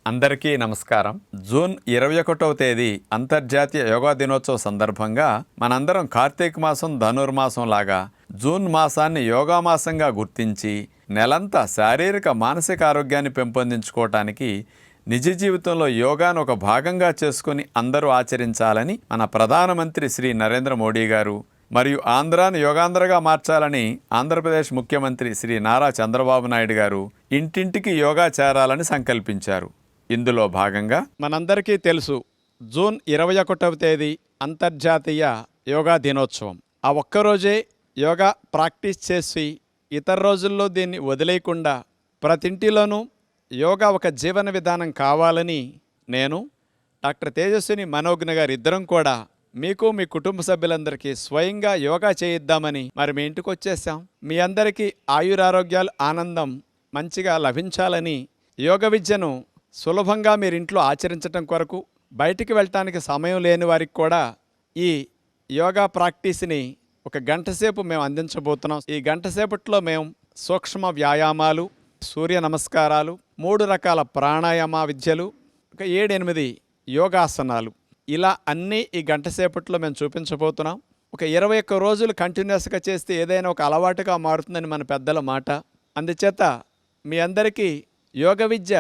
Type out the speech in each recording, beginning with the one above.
అందరికీ నమస్కారం. జూన్ 21వ తేదీ అంతర్జాతీయ యోగా దినోత్సవ సందర్భంగా మనందరం కార్తీక మాసం ధనుర్మాసం లాగా జూన్ మాసాన్ని యోగా మాసంగా గుర్తించి నెలంతా శారీరక మానసిక ఆరోగ్యాన్ని పెంపొందించుకోవటానికి నిజ జీవితంలో యోగాను ఒక భాగంగా చేసుకుని అందరూ ఆచరించాలని మన ప్రధానమంత్రి శ్రీ నరేంద్ర మోడీ గారు మరియు ఆంధ్రాను యోగాంధ్రగా మార్చాలని ఆంధ్రప్రదేశ్ ముఖ్యమంత్రి శ్రీ నారా చంద్రబాబు నాయుడు గారు ఇంటింటికి యోగా చేరాలని సంకల్పించారు. ఇందులో భాగంగా మనందరికీ తెలుసు, జూన్ 21వ తేదీ అంతర్జాతీయ యోగా దినోత్సవం. ఆ ఒక్కరోజే యోగా ప్రాక్టీస్ చేసి ఇతర రోజుల్లో దీన్ని వదిలేయకుండా ప్రతింటిలోనూ యోగా ఒక జీవన విధానం కావాలని నేను డాక్టర్ తేజస్విని మనోజ్ఞ గారు ఇద్దరం కూడా మీకు మీ కుటుంబ సభ్యులందరికీ స్వయంగా యోగా చేయిద్దామని మీ ఇంటికి వచ్చేసాం. మీ అందరికీ ఆయురారోగ్యాలు ఆనందం మంచిగా లభించాలని యోగ విద్యను సులభంగా మీరు ఇంట్లో ఆచరించటం కొరకు బయటికి వెళ్ళటానికి సమయం లేని వారికి కూడా ఈ యోగా ప్రాక్టీస్ని ఒక గంట సేపు మేము అందించబోతున్నాం. ఈ గంట సేపట్లో మేము సూక్ష్మ వ్యాయామాలు, సూర్య నమస్కారాలు, 3 రకాల ప్రాణాయామ విద్యలు, ఒక 7-8 యోగాసనాలు, ఇలా అన్నీ ఈ గంట సేపట్లో మేము చూపించబోతున్నాం. ఒక 21 రోజులు కంటిన్యూస్గా చేస్తే ఏదైనా ఒక అలవాటుగా మారుతుందని మన పెద్దల మాట. అందుచేత మీ అందరికీ యోగ విద్య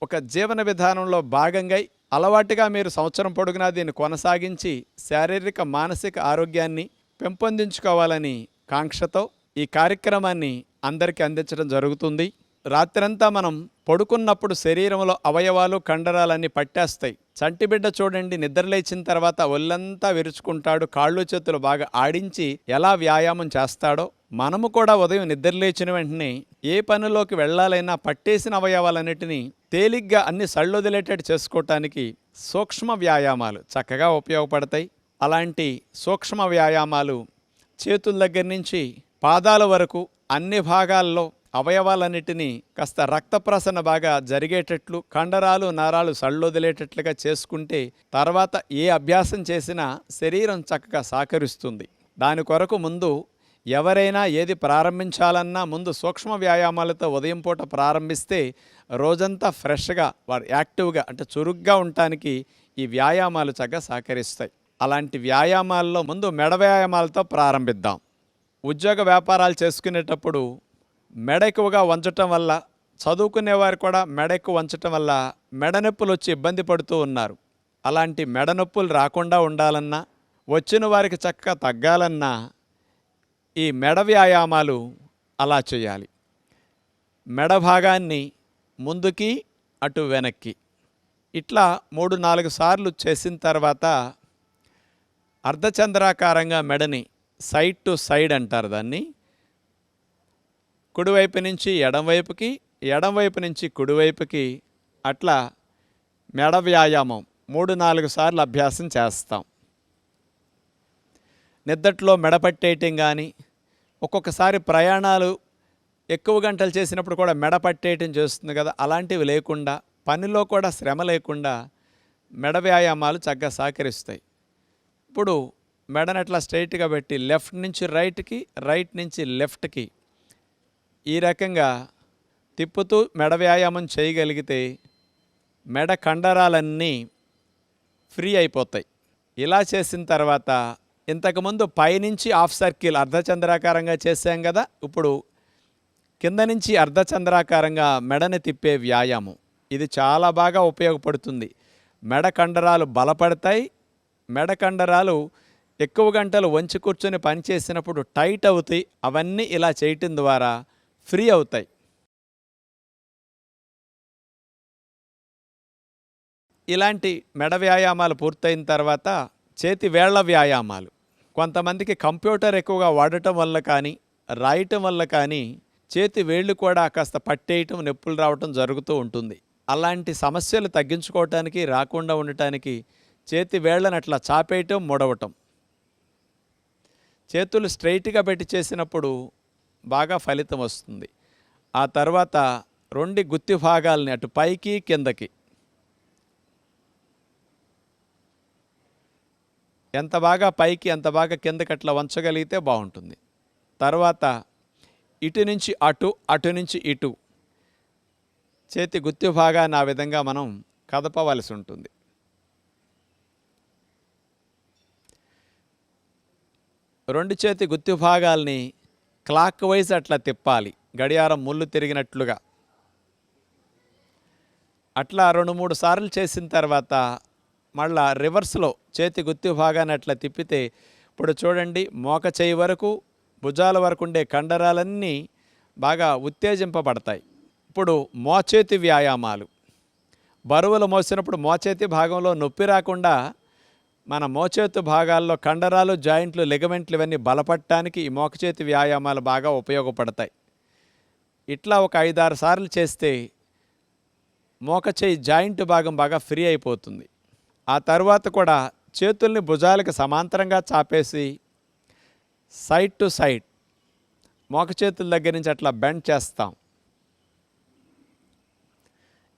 ఒక జీవన విధానంలో భాగంగా అలవాటుగా మీరు సంవత్సరం పొడుగునా దీన్ని కొనసాగించి శారీరక మానసిక ఆరోగ్యాన్ని పెంపొందించుకోవాలని కాంక్షతో ఈ కార్యక్రమాన్ని అందరికీ అందించడం జరుగుతుంది. రాత్రంతా మనం పడుకున్నప్పుడు శరీరంలో అవయవాలు కండరాలన్నీ పట్టేస్తాయి. చంటిబిడ్డ చూడండి, నిద్రలేచిన తర్వాత ఒళ్ళంతా విరుచుకుంటాడు, కాళ్ళు చేతులు బాగా ఆడించి ఎలా వ్యాయామం చేస్తాడో మనము కూడా ఉదయం నిద్రలేచిన వెంటనే ఏ పనిలోకి వెళ్ళాలైనా పట్టేసిన అవయవాలన్నిటినీ తేలిగ్గా అన్ని సళ్ళొదిలేటట్టు చేసుకోవటానికి సూక్ష్మ వ్యాయామాలు చక్కగా ఉపయోగపడతాయి. అలాంటి సూక్ష్మ వ్యాయామాలు చేతుల దగ్గర నుంచి పాదాల వరకు అన్ని భాగాల్లో అవయవాలన్నిటినీ కాస్త రక్త ప్రసరణ బాగా జరిగేటట్లు, కండరాలు నరాలు సళ్ళొదిలేటట్లుగా చేసుకుంటే తర్వాత ఏ అభ్యాసం చేసినా శరీరం చక్కగా సహకరిస్తుంది. దాని కొరకు ముందు ఎవరైనా ఏది ప్రారంభించాలన్నా ముందు సూక్ష్మ వ్యాయామాలతో ఉదయం పూట ప్రారంభిస్తే రోజంతా ఫ్రెష్గా వారు యాక్టివ్గా అంటే చురుగ్గా ఉండటానికి ఈ వ్యాయామాలు చక్కగా సహకరిస్తాయి. అలాంటి వ్యాయామాల్లో ముందు మెడ వ్యాయామాలతో ప్రారంభిద్దాం. ఉద్యోగ వ్యాపారాలు చేసుకునేటప్పుడు మెడ ఎక్కువగా వంచటం వల్ల, చదువుకునేవారు కూడా మెడ ఎక్కువ వంచటం వల్ల మెడ నొప్పులు వచ్చి ఇబ్బంది పడుతూ ఉన్నారు. అలాంటి మెడ నొప్పులు రాకుండా ఉండాలన్నా, వచ్చిన వారికి చక్కగా తగ్గాలన్నా ఈ మెడ వ్యాయామాలు అలా చేయాలి. మెడ భాగాన్ని ముందుకి అటు వెనక్కి ఇట్లా 3-4 సార్లు చేసిన తర్వాత అర్ధచంద్రాకారంగా మెడని సైడ్ టు సైడ్ అంటారు దాన్ని, కుడివైపు నుంచి ఎడంవైపుకి, ఎడంవైపు నుంచి కుడివైపుకి అట్లా మెడ వ్యాయామం 3-4 సార్లు అభ్యాసం చేస్తాం. నిద్దట్లో మెడ పట్టేయటం కానీ, ఒక్కొక్కసారి ప్రయాణాలు ఎక్కువ గంటలు చేసినప్పుడు కూడా మెడ పట్టేయటం చేస్తుంది కదా, అలాంటివి లేకుండా పనిలో కూడా శ్రమ లేకుండా మెడ వ్యాయామాలు చక్కగా సహకరిస్తాయి. ఇప్పుడు మెడను అట్లా స్ట్రైట్గా పెట్టి లెఫ్ట్ నుంచి రైట్కి, రైట్ నుంచి లెఫ్ట్కి ఈ రకంగా తిప్పుతూ మెడ వ్యాయామం చేయగలిగితే మెడ కండరాలన్నీ ఫ్రీ అయిపోతాయి. ఇలా చేసిన తర్వాత ఇంతకుముందు పైనుంచి హాఫ్ సర్కిల్ అర్ధచంద్రాకారంగా చేసాం కదా, ఇప్పుడు కింద నుంచి అర్ధచంద్రాకారంగా మెడని తిప్పే వ్యాయామం ఇది చాలా బాగా ఉపయోగపడుతుంది. మెడ కండరాలు బలపడతాయి. మెడ కండరాలు ఎక్కువ గంటలు వంచి కూర్చొని పనిచేసినప్పుడు టైట్ అవుతాయి. అవన్నీ ఇలా చేయటం ద్వారా ఫ్రీ అవుతాయి. ఇలాంటి మెడ వ్యాయామాలు పూర్తయిన తర్వాత చేతి వేళ్ల వ్యాయామాలు. కొంతమందికి కంప్యూటర్ ఎక్కువగా వాడటం వల్ల కానీ, రాయటం వల్ల కానీ చేతి వేళ్ళు కూడా కాస్త పట్టేయటం, నొప్పులు రావటం జరుగుతూ ఉంటుంది. అలాంటి సమస్యలు తగ్గించుకోవటానికి, రాకుండా ఉండటానికి చేతి వేళ్లను అట్లా చాపేయటం, ముడవటం. చేతులు స్ట్రైట్గా పెట్టి చేసినప్పుడు బాగా ఫలితం వస్తుంది. ఆ తర్వాత 2 గుత్తి భాగాలని అటు పైకి కిందకి ఎంత బాగా పైకి ఎంత బాగా కిందకి అట్లా వంచగలిగితే బాగుంటుంది. తర్వాత ఇటు నుంచి అటు, అటు నుంచి ఇటు చేతి గుత్తి భాగాన్ని ఆ విధంగా మనం కదపవలసి ఉంటుంది. రెండు చేతి గుత్తి భాగాల్ని క్లాక్ వైజ్ అట్లా తిప్పాలి, గడియారం ముళ్ళు తిరిగినట్లుగా. అట్లా 2-3 సార్లు చేసిన తర్వాత మళ్ళా రివర్స్లో చేతి గుత్తి భాగాన్ని అట్లా తిప్పితే ఇప్పుడు చూడండి, మోక చేయి వరకు భుజాల వరకు ఉండే కండరాలన్నీ బాగా ఉత్తేజింపబడతాయి. ఇప్పుడు మోచేతి వ్యాయామాలు. బరువులు మోసినప్పుడు మోచేతి భాగంలో నొప్పి రాకుండా మన మోచేతి భాగాల్లో కండరాలు, జాయింట్లు, లిగమెంట్లు ఇవన్నీ బలపడటానికి ఈ మోకచేతి వ్యాయామాలు బాగా ఉపయోగపడతాయి. ఇట్లా ఒక 5-6 సార్లు చేస్తే మోకచేయి జాయింట్ భాగం బాగా ఫ్రీ అయిపోతుంది. ఆ తర్వాత కూడా చేతుల్ని భుజాలకు సమాంతరంగా చాపేసి సైడ్ టు సైడ్ మోకచేతుల దగ్గర నుంచి అట్లా బెండ్ చేస్తాం.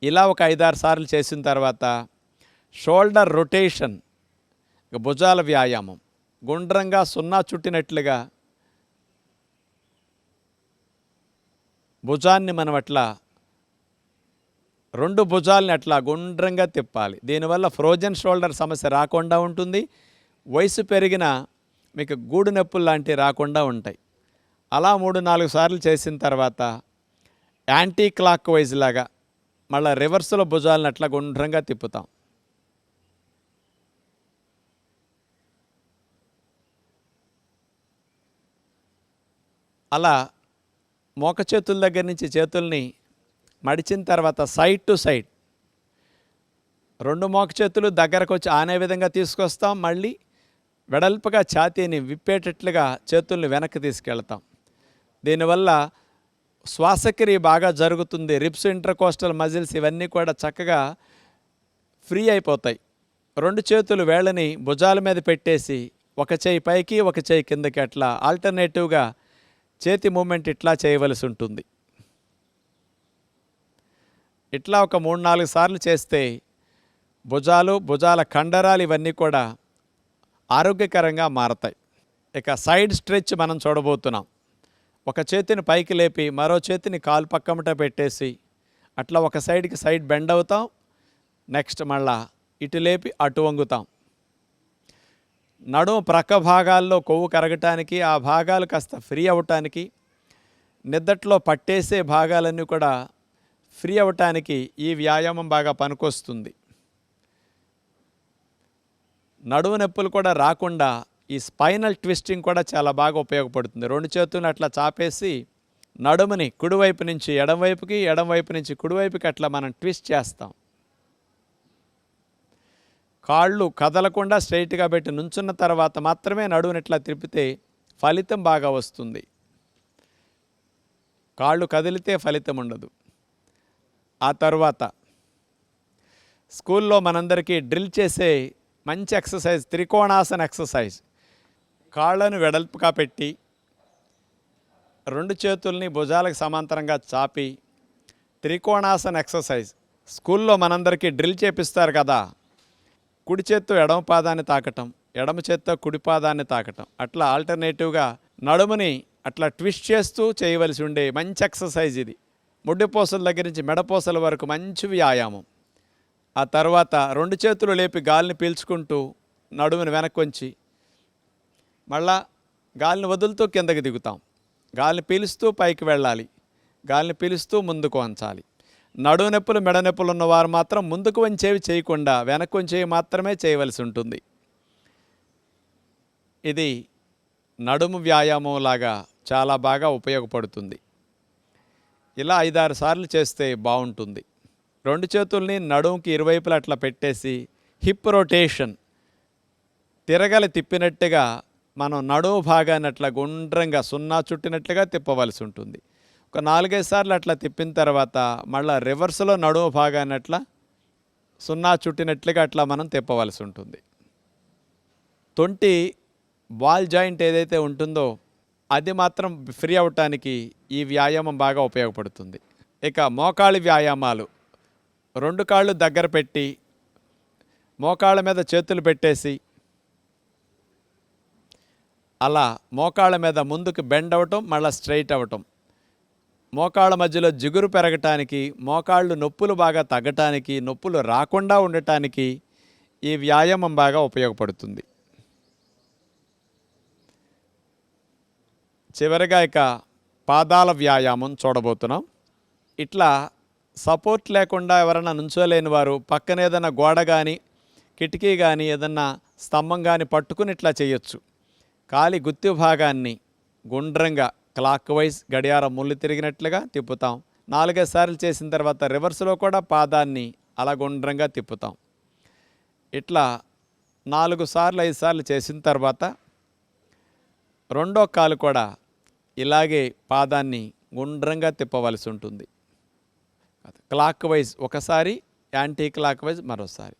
ఇలా ఒక 5-6 సార్లు చేసిన తర్వాత షోల్డర్ రొటేషన్, భుజాల వ్యాయామం. గుండ్రంగా సున్నా చుట్టినట్లుగా భుజాన్ని మనం అట్లా 2 భుజాలని అట్లా గుండ్రంగా తిప్పాలి. దీనివల్ల ఫ్రోజన్ షోల్డర్ సమస్య రాకుండా ఉంటుంది. వయసు పెరిగిన మీకు గూడు నొప్పులు లాంటివి రాకుండా ఉంటాయి. అలా 3-4 సార్లు చేసిన తర్వాత యాంటీ క్లాక్ వైజ్ లాగా మళ్ళీ రివర్స్లో భుజాలను అట్లా గుండ్రంగా తిప్పుతాం. అలా మోక చేతుల దగ్గర నుంచి చేతుల్ని మడిచిన తర్వాత సైడ్ టు సైడ్ 2 మోక చేతులు దగ్గరకు వచ్చి ఆనే విధంగా తీసుకొస్తాం. మళ్ళీ వెడల్పుగా ఛాతీని విప్పేటట్లుగా చేతుల్ని వెనక్కి తీసుకెళ్తాం. దీనివల్ల శ్వాసక్రియ బాగా జరుగుతుంది. రిబ్స్, ఇంటర్కోస్టల్ మజిల్స్ ఇవన్నీ కూడా చక్కగా ఫ్రీ అయిపోతాయి. 2 చేతులు వేళ్ళని భుజాల మీద పెట్టేసి ఒక చేయి పైకి ఒక చేయి కిందకి అట్లా ఆల్టర్నేటివ్గా చేతి మూమెంట్ ఇట్లా చేయవలసి ఉంటుంది. ఇట్లా ఒక 3-4 సార్లు చేస్తే భుజాల కండరాలు ఇవన్నీ కూడా ఆరోగ్యకరంగా మారతాయి. ఇక సైడ్ స్ట్రెచ్ మనం చూడబోతున్నాం. ఒక చేతిని పైకి లేపి మరో చేతిని కాలు పక్కమట పెట్టేసి అట్లా ఒక సైడ్కి సైడ్ బెండ్ అవుతాం. నెక్స్ట్ మళ్ళా ఇటు లేపి అటు వంగుతాం. నడుము ప్రక్క భాగాల్లో కొవ్వు కరగటానికి, ఆ భాగాలు కాస్త ఫ్రీ అవ్వటానికి, నిద్దట్లో పట్టేసే భాగాలన్నీ కూడా ఫ్రీ అవ్వటానికి ఈ వ్యాయామం బాగా పనికొస్తుంది. నడుము నొప్పులు కూడా రాకుండా ఈ స్పైనల్ ట్విస్టింగ్ కూడా చాలా బాగా ఉపయోగపడుతుంది. 2 చేతులను అట్లా చాపేసి నడుముని కుడివైపు నుంచి ఎడమవైపుకి, ఎడమవైపు నుంచి కుడివైపుకి అట్లా మనం ట్విస్ట్ చేస్తాం. కాళ్ళు కదలకుండా స్ట్రైట్గా పెట్టి నుంచున్న తర్వాత మాత్రమే నడువుని ఇట్లా తిప్పితే ఫలితం బాగా వస్తుంది. కాళ్ళు కదిలితే ఫలితం ఉండదు. ఆ తర్వాత స్కూల్లో మనందరికీ డ్రిల్ చేసే మంచి ఎక్సర్సైజ్ త్రికోణాసన ఎక్సర్సైజ్. కాళ్ళను వెడల్పుగా పెట్టి 2 చేతుల్ని భుజాలకు సమాంతరంగా చాపి త్రికోణాసన ఎక్సర్సైజ్. స్కూల్లో మనందరికీ డ్రిల్ చేపిస్తారు కదా, కుడి చేత్తో ఎడమ పాదాన్ని తాకటం, ఎడమ చేత్తో కుడి పాదాన్ని తాకటం, అట్లా ఆల్టర్నేటివ్గా నడుముని అట్లా ట్విస్ట్ చేస్తూ చేయవలసి ఉండే మంచి ఎక్సర్సైజ్ ఇది. ముడ్డిపోసల దగ్గర నుంచి మెడపోసల వరకు మంచి వ్యాయామం. ఆ తర్వాత 2 చేతులు లేపి గాలిని పీల్చుకుంటూ నడుముని వెనక్కి వంచి మళ్ళా గాలిని వదులుతూ కిందకి దిగుతాం. గాలిని పీలుస్తూ పైకి వెళ్ళాలి, గాలిని పీలుస్తూ ముందుకు వంచాలి. నడుము నొప్పులు, మెడ నొప్పులు ఉన్నవారు మాత్రం ముందుకు వంచేవి చేయకుండా వెనక్కి వంచేవి మాత్రమే చేయవలసి ఉంటుంది. ఇది నడుము వ్యాయామం లాగా చాలా బాగా ఉపయోగపడుతుంది. ఇలా 5-6 సార్లు చేస్తే బాగుంటుంది. 2 చేతుల్ని నడుముకి ఇరువైపులా అట్లా పెట్టేసి హిప్ రొటేషన్, తిరగలి తిప్పినట్టుగా మనం నడుము భాగాన్ని అట్లా గుండ్రంగా సున్నా చుట్టినట్లుగా తిప్పవలసి ఉంటుంది. ఒక 4-5 సార్లు అట్లా తిప్పిన తర్వాత మళ్ళీ రివర్స్లో నడుము భాగాన్ని అట్లా సున్నా చుట్టినట్లుగా అట్లా మనం తిప్పవలసి ఉంటుంది. తొంటి బాల్ జాయింట్ ఏదైతే ఉంటుందో అది మాత్రం ఫ్రీ అవ్వటానికి ఈ వ్యాయామం బాగా ఉపయోగపడుతుంది. ఇక మోకాళ్ళ వ్యాయామాలు. 2 కాళ్ళు దగ్గర పెట్టి మోకాళ్ళ మీద చేతులు పెట్టేసి అలా మోకాళ్ళ మీద ముందుకు బెండ్ అవ్వటం, మళ్ళీ స్ట్రైట్ అవ్వటం. మోకాళ్ళ మధ్యలో జిగురు పెరగటానికి, మోకాళ్ళు నొప్పులు బాగా తగ్గటానికి, నొప్పులు రాకుండా ఉండటానికి ఈ వ్యాయామం బాగా ఉపయోగపడుతుంది. చివరిగా ఇక పాదాల వ్యాయామం చూడబోతున్నాం. ఇట్లా సపోర్ట్ లేకుండా ఎవరైనా నుంచోలేని వారు పక్కన ఏదైనా గోడ కానీ, కిటికీ కానీ, ఏదన్నా స్తంభం కానీ పట్టుకుని ఇట్లా చేయొచ్చు. కాలి గుత్తి భాగాన్ని గుండ్రంగా క్లాక్ వైజ్ గడియారం ముళ్ళు తిరిగినట్లుగా తిప్పుతాం. 4-5 సార్లు చేసిన తర్వాత రివర్స్లో కూడా పాదాన్ని అలా గుండ్రంగా తిప్పుతాం. ఇట్లా 4 సార్లు 5 సార్లు చేసిన తర్వాత రెండో కాలు కూడా ఇలాగే పాదాన్ని గుండ్రంగా తిప్పవలసి ఉంటుంది. క్లాక్ వైజ్ ఒకసారి, యాంటీ క్లాక్ వైజ్ మరోసారి.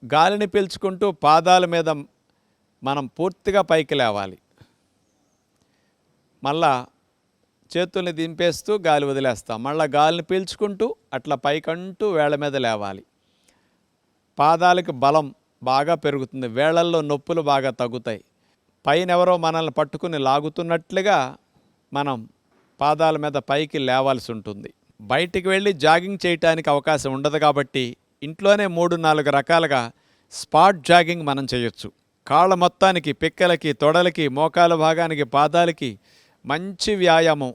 గాలిని పీల్చుకుంటూ పాదాల మీద మనం పూర్తిగా పైకి లేవాలి. మళ్ళా చేతుల్ని దింపేస్తూ గాలి వదిలేస్తాం. మళ్ళీ గాలిని పీల్చుకుంటూ అట్లా పైకంటూ వేళ్ళ మీద లేవాలి. పాదాలకు బలం బాగా పెరుగుతుంది. వేళ్ళల్లో నొప్పులు బాగా తగ్గుతాయి. పైన ఎవరో మనల్ని పట్టుకుని లాగుతున్నట్లుగా మనం పాదాల మీద పైకి లేవాల్సి ఉంటుంది. బయటికి వెళ్ళి జాగింగ్ చేయటానికి అవకాశం ఉండదు కాబట్టి ఇంట్లోనే 3-4 రకాలుగా స్పాట్ జాగింగ్ మనం చేయొచ్చు. కాళ్ళ మొత్తానికి, పిక్కలకి, తొడలకి, మోకాల భాగానికి, పాదాలకి మంచి వ్యాయామం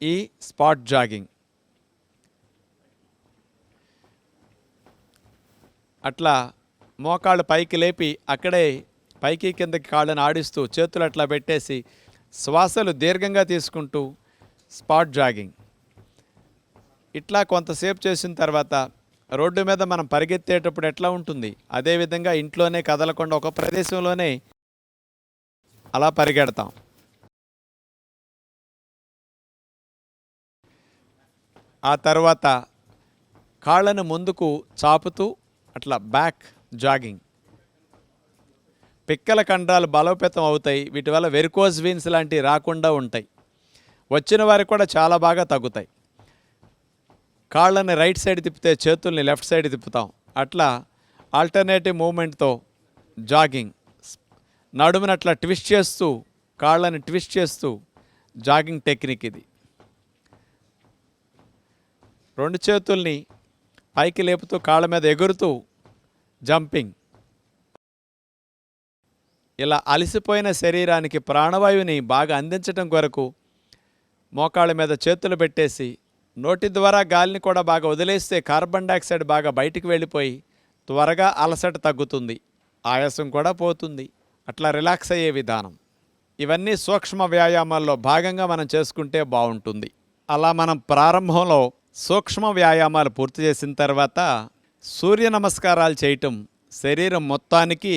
ఈ స్పాట్ జాగింగ్. అట్లా మోకాళ్ళు పైకి లేపి అక్కడే పైకి కిందకి కాళ్ళని ఆడిస్తూ చేతులు అట్లా పెట్టేసి శ్వాసలు దీర్ఘంగా తీసుకుంటూ స్పాట్ జాగింగ్. ఇట్లా కొంతసేపు చేసిన తర్వాత రోడ్డు మీద మనం పరిగెత్తేటప్పుడు ఎట్లా ఉంటుంది, అదేవిధంగా ఇంట్లోనే కదలకుండా ఒక ప్రదేశంలోనే అలా పరిగెడతాం. ఆ తర్వాత కాళ్ళను ముందుకు చాపుతూ అట్లా బ్యాక్ జాగింగ్. పిక్కల కండరాలు బలోపేతం అవుతాయి. వీటి వల్ల వెరికోజ్ వీన్స్ లాంటివి రాకుండా ఉంటాయి. వచ్చిన వారికి కూడా చాలా బాగా తగ్గుతాయి. కాళ్ళని రైట్ సైడ్ తిప్పితే చేతుల్ని లెఫ్ట్ సైడ్ తిప్పుతాం. అట్లా ఆల్టర్నేటివ్ మూమెంట్తో జాగింగ్. నడుముని అట్లా ట్విస్ట్ చేస్తూ, కాళ్ళని ట్విస్ట్ చేస్తూ జాగింగ్ టెక్నిక్ ఇది. 2 చేతుల్ని పైకి లేపుతూ కాళ్ళ మీద ఎగురుతూ జంపింగ్. ఇలా అలసిపోయిన శరీరానికి ప్రాణవాయువుని బాగా అందించడం కొరకు మోకాళ్ళ మీద చేతులు పెట్టేసి నోటి ద్వారా గాలిని కూడా బాగా వదిలేస్తే కార్బన్ డైఆక్సైడ్ బాగా బయటికి వెళ్ళిపోయి త్వరగా అలసట తగ్గుతుంది, ఆయాసం కూడా పోతుంది. అట్లా రిలాక్స్ అయ్యే విధానం. ఇవన్నీ సూక్ష్మ వ్యాయామాల్లో భాగంగా మనం చేసుకుంటే బాగుంటుంది. అలా మనం ప్రారంభంలో సూక్ష్మ వ్యాయామాలు పూర్తి చేసిన తర్వాత సూర్య నమస్కారాలు చేయటం శరీరం మొత్తానికి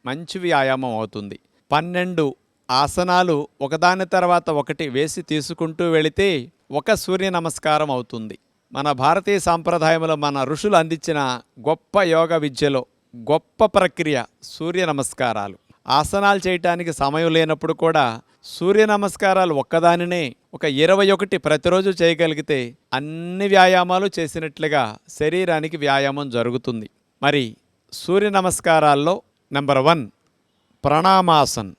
మంచి వ్యాయామం అవుతుంది. 12 ఆసనాలు ఒకదాని తర్వాత ఒకటి వేసి తీసుకుంటూ వెళితే ఒక సూర్య నమస్కారం అవుతుంది. మన భారతీయ సాంప్రదాయంలో మన ఋషులు అందించిన గొప్ప యోగ విద్యలో గొప్ప ప్రక్రియ సూర్య నమస్కారాలు. ఆసనాలు చేయటానికి సమయం లేనప్పుడు కూడా సూర్య నమస్కారాలు ఒక్కదానినే ఒక 21 ప్రతిరోజు చేయగలిగితే అన్ని వ్యాయామాలు చేసినట్లుగా శరీరానికి వ్యాయామం జరుగుతుంది. మరి సూర్య నమస్కారాల్లో నెంబర్ 1 ప్రణామాసన్.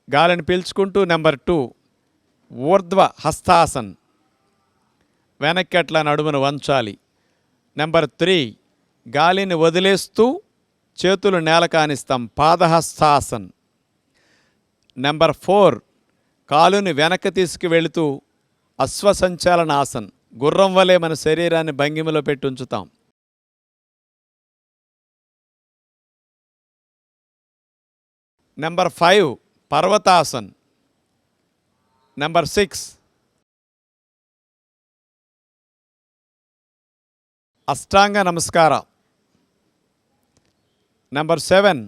గాలిని పీల్చుకుంటూ. నెంబర్ 2 ఊర్ధ్వ హస్తాసన్, వెనక్కి అట్లా నడుమును వంచాలి. నెంబర్ 3 గాలిని వదిలేస్తూ చేతులు నేల కానిస్తాం, పాదహస్తాసన్. నెంబర్ 4 కాలుని వెనక్కి తీసుకువెళుతూ అశ్వసంచాలనాసన్, గుర్రం వలె మన శరీరాన్ని భంగిమలో పెట్టి ఉంచుతాం. నెంబర్ 5 పర్వతాసన్. నెంబర్ 6 అష్టాంగ నమస్కారం. నెంబర్ 7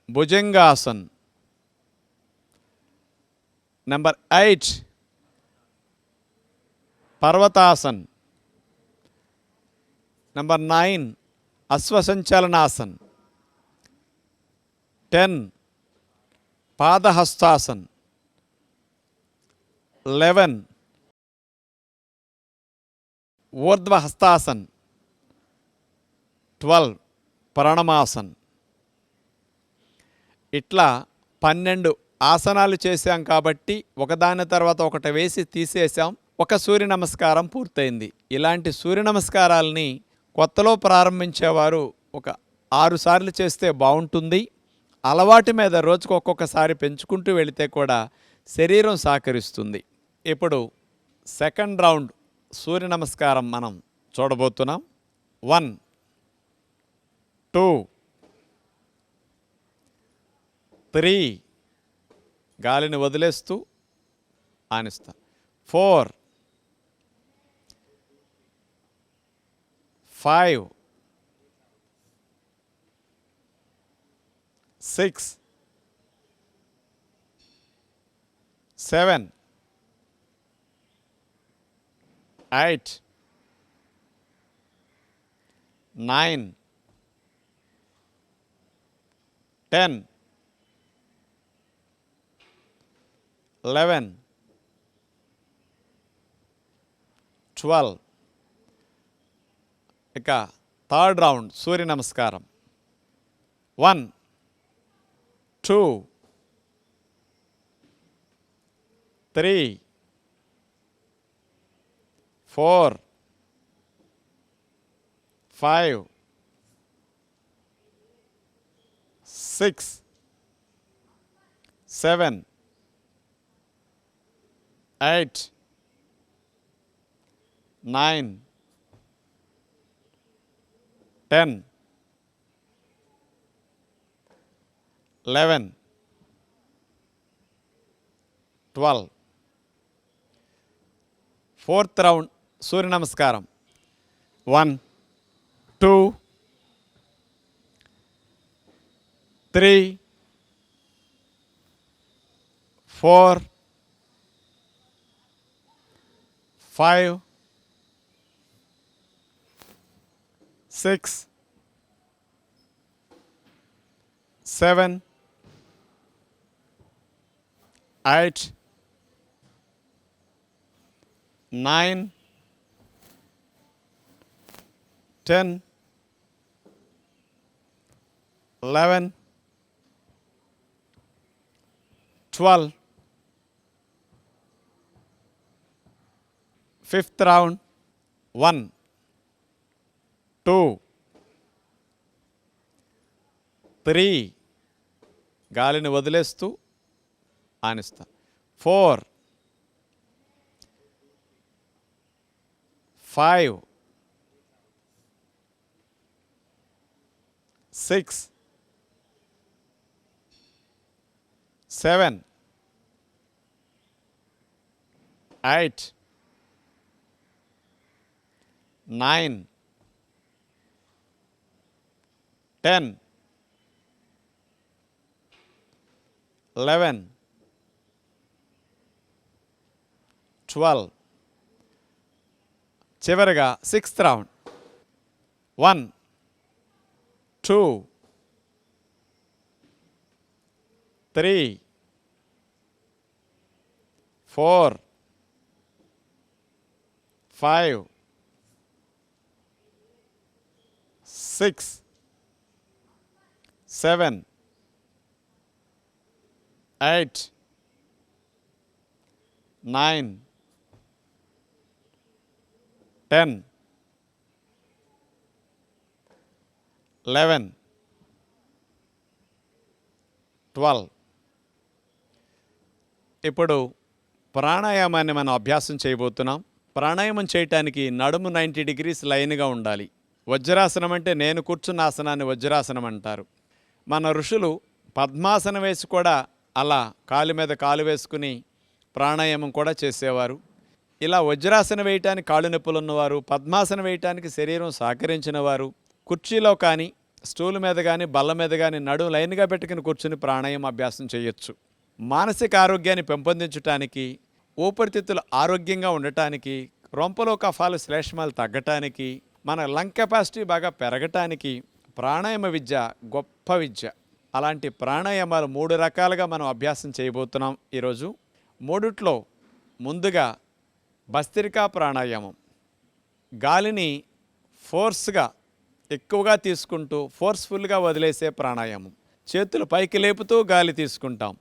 భుజంగాసన్. నెంబర్ 8 పర్వతాసన్. నెంబర్ 9 అశ్వసంచలనాసన్. 10 పాదహస్తాసన్. 11 ఊర్ధ్వ హస్తాసన్. 12 ప్రణమాసన్. ఇట్లా 12 ఆసనాలు చేశాం కాబట్టి ఒకదాని తర్వాత ఒకటి వేసి తీసేసాం. ఒక సూర్య నమస్కారం పూర్తయింది. ఇలాంటి సూర్య నమస్కారాలని కొత్తలో ప్రారంభించేవారు ఒక 6 సార్లు చేస్తే బాగుంటుంది. అలవాటు మీద రోజుకు ఒక్కొక్కసారి పెంచుకుంటూ వెళితే కూడా శరీరం సహకరిస్తుంది. ఇప్పుడు సెకండ్ రౌండ్ సూర్య నమస్కారం మనం చూడబోతున్నాం. 1 2 3 గాలిని వదిలేస్తూ ఆనిస్తాం. 4 5 6 7 8 9 10 11 12. ఇక థర్డ్ రౌండ్ సూర్య నమస్కారం. 1 2 3 4 5 6 7 8 9 10 11 12. ఫోర్త్ రౌండ్ సూర్య నమస్కారం. 1 2 3 4 5 6 7 8 9 10 11 12. Fifth round. 1 2 3 గాలిని వదిలేస్తూ ఆనిస్తా. 4 5 6 7 8 9 10 11 12. చివరిగా సిక్స్త్ రౌండ్. 1 2 3 4 5 6 7 8 9 10 11 12. ఇప్పుడు ప్రాణాయామాన్ని మనం అభ్యాసం చేయబోతున్నాం. ప్రాణాయామం చేయటానికి నడుము 90 degrees లైన్గా ఉండాలి. వజ్రాసనం అంటే నేను కూర్చున్న ఆసనాన్ని వజ్రాసనం అంటారు. మన ఋషులు పద్మాసనం వేసి కూడా అలా కాలు మీద కాలు వేసుకుని ప్రాణాయామం కూడా చేసేవారు. ఇలా వజ్రాసనం వేయటానికి కాళ్ళు నొప్పులు ఉన్నవారు, పద్మాసనం వేయటానికి శరీరం సహకరించిన వారు కుర్చీలో కానీ స్టూల్ మీద కానీ బల్ల మీద కానీ నడుము లైన్గా పెట్టుకుని కూర్చుని ప్రాణాయామం అభ్యాసం చేయొచ్చు. మానసిక ఆరోగ్యాన్ని పెంపొందించడానికి, ఊపిరితిత్తులు ఆరోగ్యంగా ఉండటానికి, రొంపలో కఫాలు శ్లేష్మాలు తగ్గటానికి, మన లంగ్ కెపాసిటీ బాగా పెరగటానికి ప్రాణాయామ విద్య గొప్ప విద్య. అలాంటి ప్రాణాయామాలు 3 రకాలుగా మనం అభ్యాసం చేయబోతున్నాం ఈరోజు. మూడిట్లో ముందుగా భస్త్రికా ప్రాణాయామం. గాలిని ఫోర్స్గా ఎక్కువగా తీసుకుంటూ ఫోర్స్ఫుల్గా వదిలేసే ప్రాణాయామం. చేతులు పైకి లేపుతూ గాలి తీసుకుంటాం,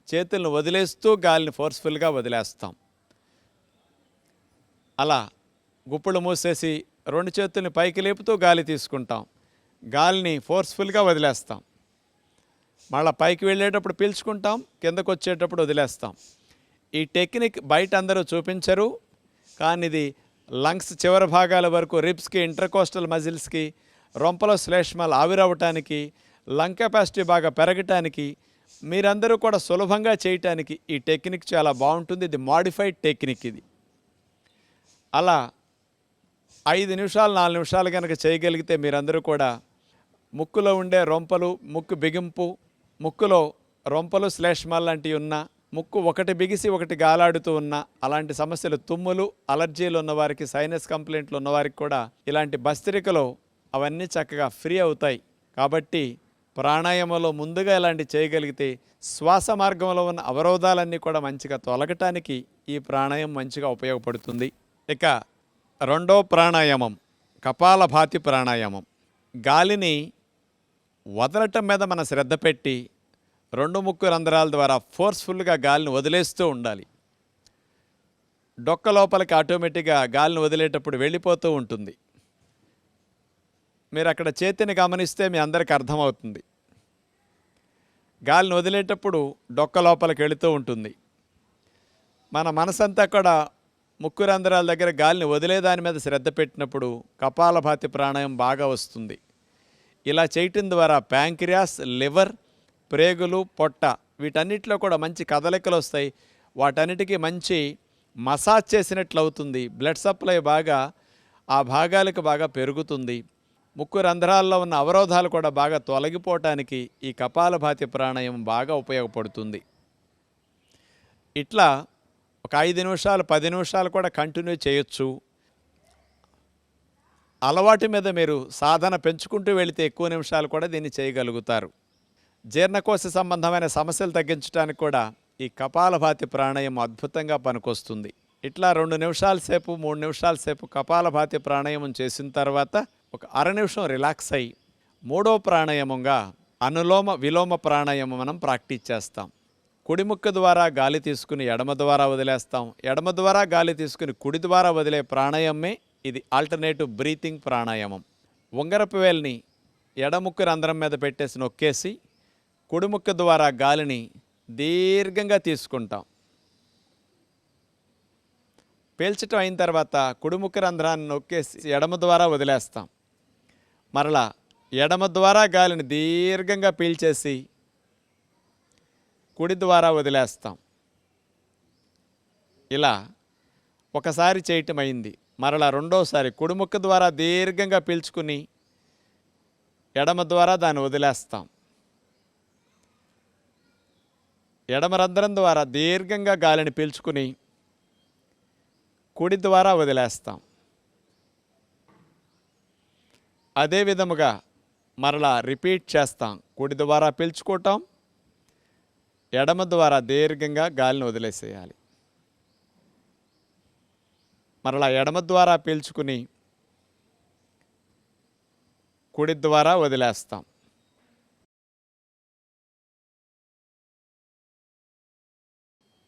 చేతులను వదిలేస్తూ గాలిని ఫోర్స్ఫుల్గా వదిలేస్తాం. అలా గుప్పులు మూసేసి 2 చేతుల్ని పైకి లేపుతూ గాలి తీసుకుంటాం. గాలిని ఫోర్స్ఫుల్గా వదిలేస్తాం. మళ్ళీ పైకి వెళ్ళేటప్పుడు పీల్చుకుంటాం, కిందకు వచ్చేటప్పుడు వదిలేస్తాం. ఈ టెక్నిక్ బయట అందరూ చూపించరు, కానీ ఇది లంగ్స్ చివరి భాగాల వరకు రిబ్స్కి, ఇంటర్కోస్టల్ మజిల్స్కి, రొంపలో శ్లేష్మాలు ఆవిరవటానికి, లంగ్ కెపాసిటీ బాగా పెరగటానికి, మీరందరూ కూడా సులభంగా చేయటానికి ఈ టెక్నిక్ చాలా బాగుంటుంది. ఇది మాడిఫైడ్ టెక్నిక్. ఇది అలా 5 నిమిషాలు 4 నిమిషాలు కనుక చేయగలిగితే మీరందరూ కూడా ముక్కులో ఉండే రొంపలు, ముక్కు బిగింపు, ముక్కులో రొంపలు శ్లేష్మాలు లాంటివి ఉన్నా, ముక్కు ఒకటి బిగిసి ఒకటి గాలాడుతూ ఉన్నా, అలాంటి సమస్యలు, తుమ్ములు, అలర్జీలు ఉన్నవారికి, సైనస్ కంప్లైంట్లు ఉన్నవారికి కూడా ఇలాంటి భస్త్రికలో అవన్నీ చక్కగా ఫ్రీ అవుతాయి. కాబట్టి ప్రాణాయామంలో ముందుగా ఇలాంటి చేయగలిగితే శ్వాస మార్గంలో ఉన్న అవరోధాలన్నీ కూడా మంచిగా తొలగటానికి ఈ ప్రాణాయామం మంచిగా ఉపయోగపడుతుంది. ఇక రెండో ప్రాణాయామం కపాలభాతి ప్రాణాయామం. గాలిని వదలటం మీద మన శ్రద్ధ పెట్టి 2 ముక్కు రంధ్రాల ద్వారా ఫోర్స్ఫుల్గా గాలిని వదిలేస్తూ ఉండాలి. డొక్క లోపలికి ఆటోమేటిక్గా గాలిని వదిలేటప్పుడు వెళ్ళిపోతూ ఉంటుంది. మీరు అక్కడ చేతిని గమనిస్తే మీ అందరికీ అర్థమవుతుంది. గాలిని వదిలేటప్పుడు డొక్క లోపలికి వెళుతూ ఉంటుంది. మన మనసంతా కూడా ముక్కు రంధ్రాల దగ్గర గాలిని వదిలేదాని మీద శ్రద్ధ పెట్టినప్పుడు కపాలభాతి ప్రాణాయామం బాగా వస్తుంది. ఇలా చేయటం ద్వారా ప్యాంక్రియాస్, లివర్, ప్రేగులు, పొట్ట వీటన్నిటిలో కూడా మంచి కదలికలు వస్తాయి. వాటన్నిటికీ మంచి మసాజ్ చేసినట్లు అవుతుంది. బ్లడ్ సప్లై బాగా ఆ భాగాలకు బాగా పెరుగుతుంది. ముక్కు రంధ్రాల్లో ఉన్న అవరోధాలు కూడా బాగా తొలగిపోవటానికి ఈ కపాలభాతి ప్రాణాయామం బాగా ఉపయోగపడుతుంది. ఇట్లా ఒక 5 నిమిషాలు 10 నిమిషాలు కూడా కంటిన్యూ చేయొచ్చు. అలవాటు మీద మీరు సాధన పెంచుకుంటూ వెళితే ఎక్కువ నిమిషాలు కూడా దీన్ని చేయగలుగుతారు. జీర్ణకోశ సంబంధమైన సమస్యలు తగ్గించడానికి కూడా ఈ కపాలభాతి ప్రాణాయామం అద్భుతంగా పనికొస్తుంది. ఇట్లా 2 నిమిషాల సేపు 3 నిమిషాల సేపు కపాలభాతి ప్రాణాయామం చేసిన తర్వాత ఒక అర నిమిషం రిలాక్స్ అయ్యి మూడో ప్రాణాయామంగా అనులోమ విలోమ ప్రాణాయామం మనం ప్రాక్టీస్ చేస్తాం. కుడి ముక్కు ద్వారా గాలి తీసుకుని ఎడమ ద్వారా వదిలేస్తాం. ఎడమ ద్వారా గాలి తీసుకుని కుడి ద్వారా వదిలే ప్రాణాయామమే ఇది ఆల్టర్నేటివ్ బ్రీతింగ్ ప్రాణాయామం. ఉంగరపు వేలిని ఎడముక్కు రంధ్రం మీద పెట్టేసి నొక్కేసి కుడి ముక్కు ద్వారా గాలిని దీర్ఘంగా తీసుకుంటాం. పీల్చటం అయిన తర్వాత కుడి ముక్కు రంధ్రాన్ని నొక్కేసి ఎడమ ద్వారా వదిలేస్తాం. మరలా ఎడమ ద్వారా గాలిని దీర్ఘంగా పీల్చేసి కుడి ద్వారా వదిలేస్తాం. ఇలా ఒకసారి చేయటం అయింది. మరలా రెండోసారి కుడి ముక్కు ద్వారా దీర్ఘంగా పీల్చుకుని ఎడమ ద్వారా దాన్ని వదిలేస్తాం. ఎడమ రంధ్రం ద్వారా దీర్ఘంగా గాలిని పీల్చుకుని కుడి ద్వారా వదిలేస్తాం. అదే విధముగా మరలా రిపీట్ చేస్తాం. కుడి ద్వారా పీల్చుకోవటం, ఎడమ ద్వారా దీర్ఘంగా గాలిని వదిలేసేయాలి. మరలా ఎడమ ద్వారా పీల్చుకుని కుడి ద్వారా వదిలేస్తాం.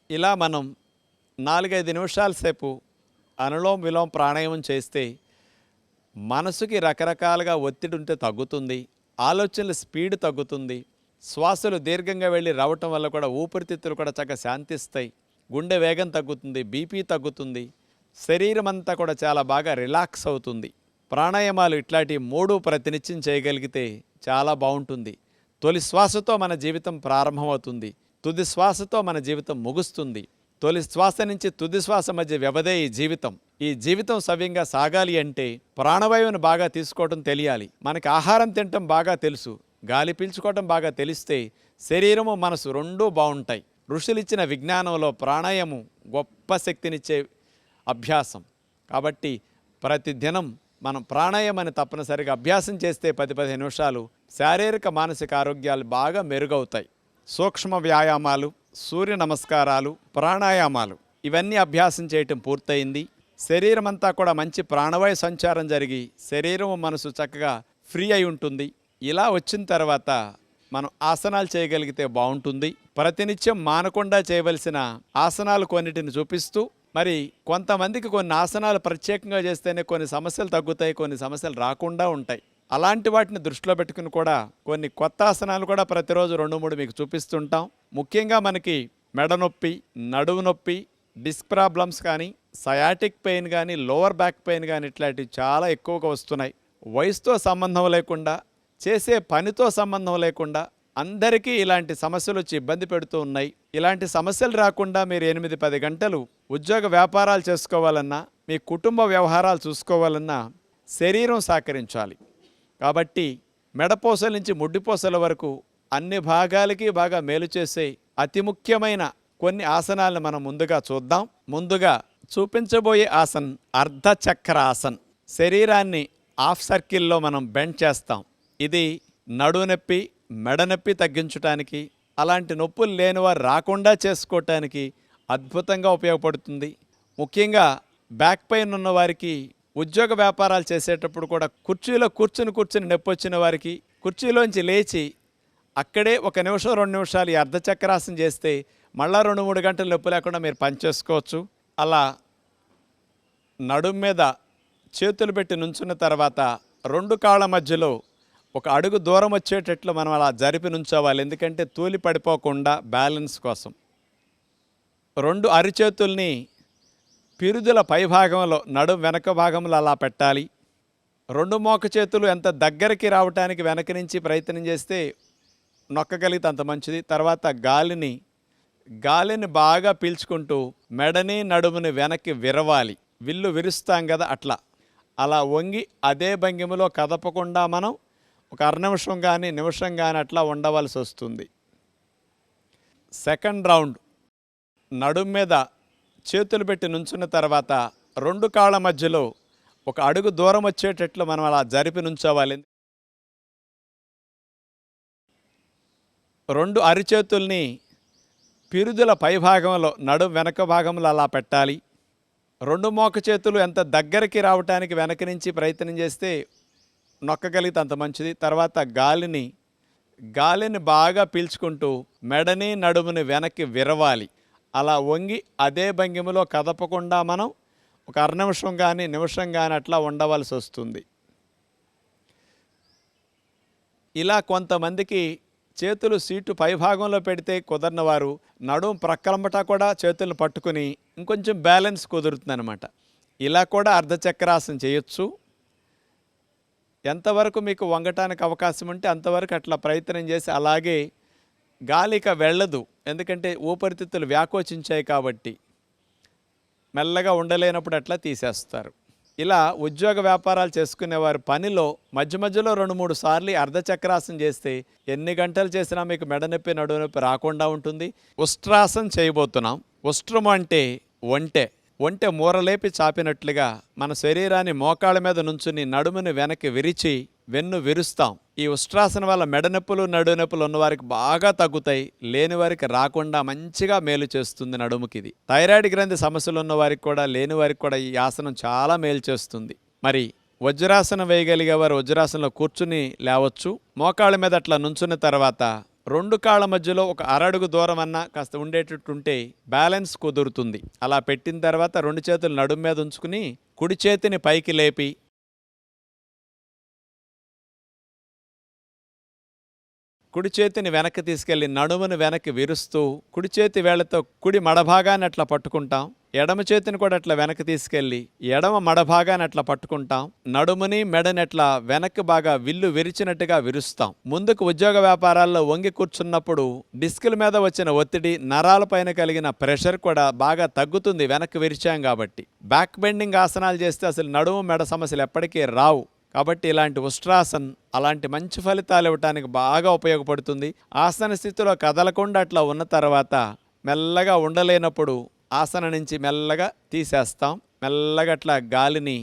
ఇలా మనం 4-5 నిమిషాల సేపు అనులోమ విలోమ ప్రాణాయామం చేస్తే మనసుకి రకరకాలుగా ఒత్తిడి ఉంటే తగ్గుతుంది. ఆలోచనల స్పీడ్ తగ్గుతుంది. శ్వాసలు దీర్ఘంగా వెళ్ళి రావటం వల్ల కూడా ఊపిరితిత్తులు కూడా చక్కగా శాంతిస్తాయి. గుండె వేగం తగ్గుతుంది, బీపీ తగ్గుతుంది. శరీరం అంతా కూడా చాలా బాగా రిలాక్స్ అవుతుంది. ప్రాణాయామాలు ఇట్లాంటి 3 ప్రతినిత్యం చేయగలిగితే చాలా బాగుంటుంది. తొలి శ్వాసతో మన జీవితం ప్రారంభమవుతుంది. తుది శ్వాసతో మన జీవితం ముగుస్తుంది. తొలి శ్వాస నుంచి తుది శ్వాస మధ్య వ్యవధే ఈ జీవితం. ఈ జీవితం సవ్యంగా సాగాలి అంటే ప్రాణవాయువును బాగా తీసుకోవటం తెలియాలి. మనకి ఆహారం తినటం బాగా తెలుసు, గాలి పీల్చుకోవటం బాగా తెలిస్తే శరీరము మనసు రెండూ బాగుంటాయి. ఋషులిచ్చిన విజ్ఞానంలో ప్రాణాయామం గొప్ప శక్తినిచ్చే అభ్యాసం. కాబట్టి ప్రతిదినం మనం ప్రాణాయామాన్ని తప్పనిసరిగా అభ్యాసం చేస్తే 10-15 నిమిషాలు శారీరక మానసిక ఆరోగ్యాలు బాగా మెరుగవుతాయి. సూక్ష్మ వ్యాయామాలు, సూర్య నమస్కారాలు, ప్రాణాయామాలు ఇవన్నీ అభ్యాసం చేయటం పూర్తయింది. శరీరం అంతా కూడా మంచి ప్రాణవాయు సంచారం జరిగి శరీరం మనసు చక్కగా ఫ్రీ అయి ఉంటుంది. ఇలా వచ్చిన తర్వాత మనం ఆసనాలు చేయగలిగితే బాగుంటుంది. ప్రతినిత్యం మానకుండా చేయవలసిన ఆసనాలు కొన్నిటిని చూపిస్తూ, మరి కొంతమందికి కొన్ని ఆసనాలు ప్రత్యేకంగా చేస్తేనే కొన్ని సమస్యలు తగ్గుతాయి, కొన్ని సమస్యలు రాకుండా ఉంటాయి. అలాంటి వాటిని దృష్టిలో పెట్టుకుని కూడా కొన్ని కొత్త ఆసనాలు కూడా ప్రతిరోజు 2-3 మీకు చూపిస్తుంటాం. ముఖ్యంగా మనకి మెడ నొప్పి, నడుము నొప్పి, డిస్క్ ప్రాబ్లమ్స్ కానీ, సయాటిక్ పెయిన్ కానీ, లోవర్ బ్యాక్ పెయిన్ కానీ ఇట్లాంటివి చాలా ఎక్కువగా వస్తున్నాయి. వయసుతో సంబంధం లేకుండా, చేసే పనితో సంబంధం లేకుండా అందరికీ ఇలాంటి సమస్యలు వచ్చి ఇబ్బంది పెడుతూ ఉన్నాయి. ఇలాంటి సమస్యలు రాకుండా మీరు 8-10 గంటలు ఉద్యోగ వ్యాపారాలు చేసుకోవాలన్నా, మీ కుటుంబ వ్యవహారాలు చూసుకోవాలన్నా శరీరం సహకరించాలి. కాబట్టి మెడపోసల నుంచి ముడ్డిపోసల వరకు అన్ని భాగాలకి బాగా మేలు చేసే అతి ముఖ్యమైన కొన్ని ఆసనాలను మనం ముందుగా చూద్దాం. ముందుగా చూపించబోయే ఆసన్ అర్ధచక్ర ఆసన్. శరీరాన్ని హాఫ్ సర్కిల్లో మనం బెండ్ చేస్తాం. ఇది నడుము నొప్పి, మెడ నొప్పి తగ్గించడానికి, అలాంటి నొప్పులు లేని వారు రాకుండా చేసుకోవటానికి అద్భుతంగా ఉపయోగపడుతుంది. ముఖ్యంగా బ్యాక్ పెయిన్ ఉన్న వారికి, ఉద్యోగ వ్యాపారాలు చేసేటప్పుడు కూడా కుర్చీలో కూర్చుని నొప్పి వచ్చిన వారికి కుర్చీలోంచి లేచి అక్కడే 1 నిమిషం 2 నిమిషాలు ఈ అర్ధచక్రాసనం చేస్తే మళ్ళా 2-3 గంటలు నొప్పి లేకుండా మీరు పనిచేసుకోవచ్చు. అలా నడుము మీద చేతులు పెట్టి నుంచున్న తర్వాత 2 కాళ్ళ మధ్యలో 1 అడుగు దూరం వచ్చేటట్లు మనం అలా జరిపి నుంచోవాలి. ఎందుకంటే తూలి పడిపోకుండా బ్యాలెన్స్ కోసం. 2 అరిచేతుల్ని పిరుదుల పైభాగంలో, నడుము వెనక భాగంలో అలా పెట్టాలి. 2 మోక చేతులు ఎంత దగ్గరికి రావటానికి వెనక నుంచి ప్రయత్నం చేస్తే నొక్కగలిగితే అంత మంచిది. తర్వాత గాలిని బాగా పీల్చుకుంటూ మెడని నడుముని వెనక్కి విరవాలి. విల్లు విరుస్తాం కదా, అలా వంగి అదే భంగిమలో కదపకుండా మనం 1 అర నిమిషం కానీ నిమిషం కానీ అట్లా ఉండవలసి వస్తుంది. సెకండ్ రౌండ్ నడుము మీద చేతులు పెట్టి నుంచున్న తర్వాత 2 కాళ్ళ మధ్యలో 1 అడుగు దూరం వచ్చేటట్లు మనం అలా జరిపి నుంచోవాలి. 2 అరిచేతుల్ని పిరుదుల పైభాగంలో, నడుము వెనక భాగంలో అలా పెట్టాలి. 2 మోక చేతులు ఎంత దగ్గరికి రావటానికి వెనక నుంచి ప్రయత్నం చేస్తే నొక్కగలిగితే అంత మంచిది. తర్వాత గాలిని బాగా పీల్చుకుంటూ మెడని నడుముని వెనక్కి విరవాలి. అలా వంగి అదే భంగిమలో కదపకుండా మనం 1 అర నిమిషం కానీ నిమిషం కానీ అట్లా ఉండవలసి వస్తుంది. ఇలా కొంతమందికి చేతులు సీటు పైభాగంలో పెడితే కుదరని వారు నడుము ప్రక్కలంబటా కూడా చేతులను పట్టుకుని ఇంకొంచెం బ్యాలెన్స్ కుదురుతుందన్నమాట. ఇలా కూడా అర్ధచక్రాసనం చేయొచ్చు. ఎంతవరకు మీకు వంగటానికి అవకాశం ఉంటే అంతవరకు అట్లా ప్రయత్నం చేసి, అలాగే గాలిక వెళ్ళదు, ఎందుకంటే ఊపిరితిత్తులు వ్యాకోచించాయి కాబట్టి మెల్లగా ఉండలేనప్పుడు అట్లా తీసేస్తారు. ఇలా ఉద్యోగ వ్యాపారాలు చేసుకునేవారు పనిలో మధ్యలో 2-3 సార్లు అర్ధచక్రాసనం చేస్తే ఎన్ని గంటలు చేసినా మీకు మెడ నొప్పి, నడుము నొప్పి రాకుండా ఉంటుంది. ఉష్ట్రాసనం చేయబోతున్నాం. ఉష్ట్రం అంటే ఒంటె మూరలేపి చాపినట్లుగా మన శరీరాన్ని మోకాళ్ళ మీద నుంచుని నడుముని వెనక్కి విరిచి వెన్ను విరుస్తాం. ఈ ఉష్ట్రాసనం వల్ల మెడ నొప్పులు, నడుము నొప్పులు ఉన్నవారికి బాగా తగ్గుతాయి. లేని వారికి రాకుండా మంచిగా మేలు చేస్తుంది నడుముకి. ఇది థైరాయిడ్ గ్రంథి సమస్యలు ఉన్న వారికి కూడా, లేని వారికి కూడా ఈ ఆసనం చాలా మేలు చేస్తుంది. మరి వజ్రాసనం వేయగలిగే వారు వజ్రాసనంలో కూర్చుని లేవచ్చు. మోకాళ్ళ మీద అట్లా నుంచున్న తర్వాత 2 కాళ్ళ మధ్యలో 1 అరడుగు దూరం అన్నా కాస్త ఉండేటట్టుంటే బ్యాలెన్స్ కుదురుతుంది. అలా పెట్టిన తర్వాత 2 చేతులు నడుము మీద ఉంచుకుని కుడి చేతిని పైకి లేపి కుడి చేతిని వెనక్కి తీసుకెళ్ళి నడుమును వెనక్కి విరుస్తూ కుడి చేతి వేళ్లతో కుడి మడభాగాన్ని అట్లా పట్టుకుంటాం. ఎడమ చేతిని కూడా అట్లా వెనక్కి తీసుకెళ్ళి ఎడమ మడభాగాన్ని అట్లా పట్టుకుంటాం. నడుముని మెడని అట్లా వెనక్కి బాగా విల్లు విరిచినట్టుగా విరుస్తాం. ముందుకు ఉద్యోగ వ్యాపారాల్లో వంగి కూర్చున్నప్పుడు డిస్కుల మీద వచ్చిన ఒత్తిడి, నరాలపైన కలిగిన ప్రెషర్ కూడా బాగా తగ్గుతుంది వెనక్కి విరిచాం కాబట్టి. బ్యాక్ బెండింగ్ ఆసనాలు చేస్తే అసలు నడుము మెడ సమస్యలు ఎప్పటికీ రావు. కాబట్టి ఇలాంటి ఉష్ట్రాసన్ అలాంటి మంచి ఫలితాలు ఇవ్వటానికి బాగా ఉపయోగపడుతుంది. ఆసన స్థితిలో కదలకుండా అట్లా ఉన్న తర్వాత మెల్లగా ఉండలేనప్పుడు ఆసనం నుంచి మెల్లగా తీసేస్తాం. మెల్లగా అట్లా గాలిని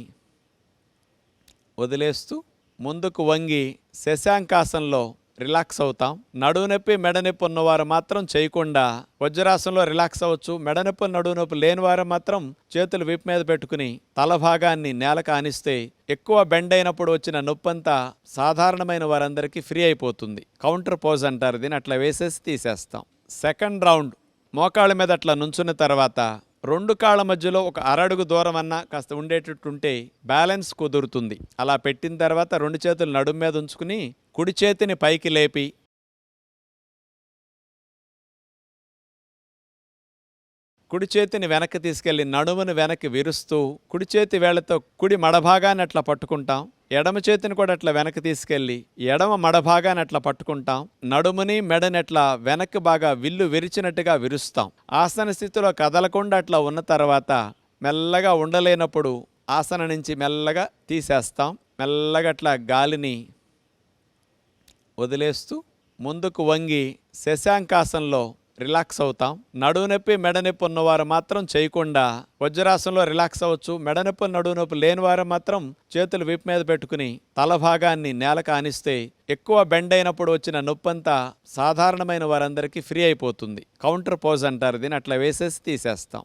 వదిలేస్తూ ముందుకు వంగి శశాంకాసనంలో రిలాక్స్ అవుతాం. నడుము నొప్పి మెడ నొప్పి ఉన్నవారు మాత్రం చేయకుండా వజ్రాసనంలో రిలాక్స్ అవ్వచ్చు. మెడ నొప్పి నడుము నొప్పి లేని వారు మాత్రం చేతులు వీపు మీద పెట్టుకుని తల భాగాన్ని నేలకు ఆనిస్తే ఎక్కువ బెండ్ అయినప్పుడు వచ్చిన నొప్పంతా సాధారణమైన వారందరికీ ఫ్రీ అయిపోతుంది. కౌంటర్ పోజ్ అంటారు దీన్ని. అట్లా వేసేసి తీసేస్తాం. సెకండ్ రౌండ్ మోకాళ్ళ మీద అట్లా నుంచున్న తర్వాత 2 కాళ్ళ మధ్యలో ఒక అరడుగు దూరం అన్నా కాస్త ఉండేటట్టుంటే బ్యాలెన్స్ కుదురుతుంది. అలా పెట్టిన తర్వాత 2 చేతులు నడుము మీద ఉంచుకుని కుడి చేతిని పైకి లేపి కుడి చేతిని వెనక్కి తీసుకెళ్లి నడుమును వెనక్కి విరుస్తూ కుడి చేతి వేళ్లతో కుడి మడభాగాన్ని అట్లా పట్టుకుంటాం. ఎడమ చేతిని కూడా అట్లా వెనక్కి తీసుకెళ్లి ఎడమ మడభాగాన్ని అట్లా పట్టుకుంటాం. నడుముని మెడని అట్లా వెనక్కి బాగా విల్లు విరిచినట్టుగా విరుస్తాం. ఆసన స్థితిలో కదలకుండా అట్లా ఉన్న తర్వాత మెల్లగా ఉండలేనప్పుడు ఆసన నుంచి మెల్లగా తీసేస్తాం. మెల్లగా అట్లా గాలిని వదిలేస్తూ ముందుకు వంగి శశాంకాసనంలో రిలాక్స్ అవుతాం. నడువు నొప్పి మెడ నొప్పి ఉన్నవారు మాత్రం చేయకుండా వజ్రాసనంలో రిలాక్స్ అవ్వచ్చు. మెడ నొప్పి నడువు నొప్పి లేని వారు మాత్రం చేతులు వీపు మీద పెట్టుకుని తల భాగాన్ని నేలకు ఆనిస్తే ఎక్కువ బెండ్ అయినప్పుడు వచ్చిన నొప్పంతా సాధారణమైన వారందరికీ ఫ్రీ అయిపోతుంది. కౌంటర్ పోజ్ అంటారు దీన్ని. అట్లా వేసేసి తీసేస్తాం.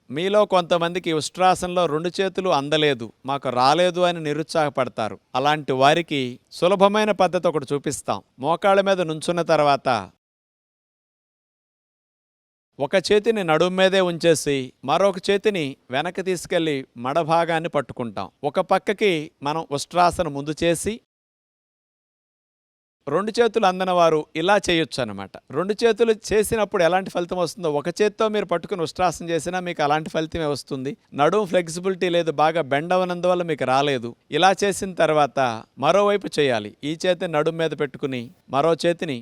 మీలో కొంతమందికి ఉష్ట్రాసనంలో 2 చేతులు అందలేదు, మాకు రాలేదు అని నిరుత్సాహపడతారు. అలాంటి వారికి సులభమైన పద్ధతి ఒకటి చూపిస్తాం. మోకాళ్ళ మీద నుంచున్న తర్వాత ఒక చేతిని నడుము మీదే ఉంచేసి మరొక చేతిని వెనక్కి తీసుకెళ్లి మడభాగాన్ని పట్టుకుంటాం. ఒక పక్కకి మనం ఉష్ట్రాసనం ముందు చేసి 2 చేతులు అందని వారు ఇలా చేయొచ్చు అన్నమాట. 2 చేతులు చేసినప్పుడు ఎలాంటి ఫలితం వస్తుందో ఒక చేత్తో మీరు పట్టుకుని ఉష్ట్రాసనం చేసినా మీకు అలాంటి ఫలితమే వస్తుంది. నడుము ఫ్లెక్సిబిలిటీ లేదు, బాగా బెండ్ అవనందువల్ల మీకు రాలేదు. ఇలా చేసిన తర్వాత మరోవైపు చేయాలి. ఈ చేతిని నడుము మీద పెట్టుకుని మరో చేతిని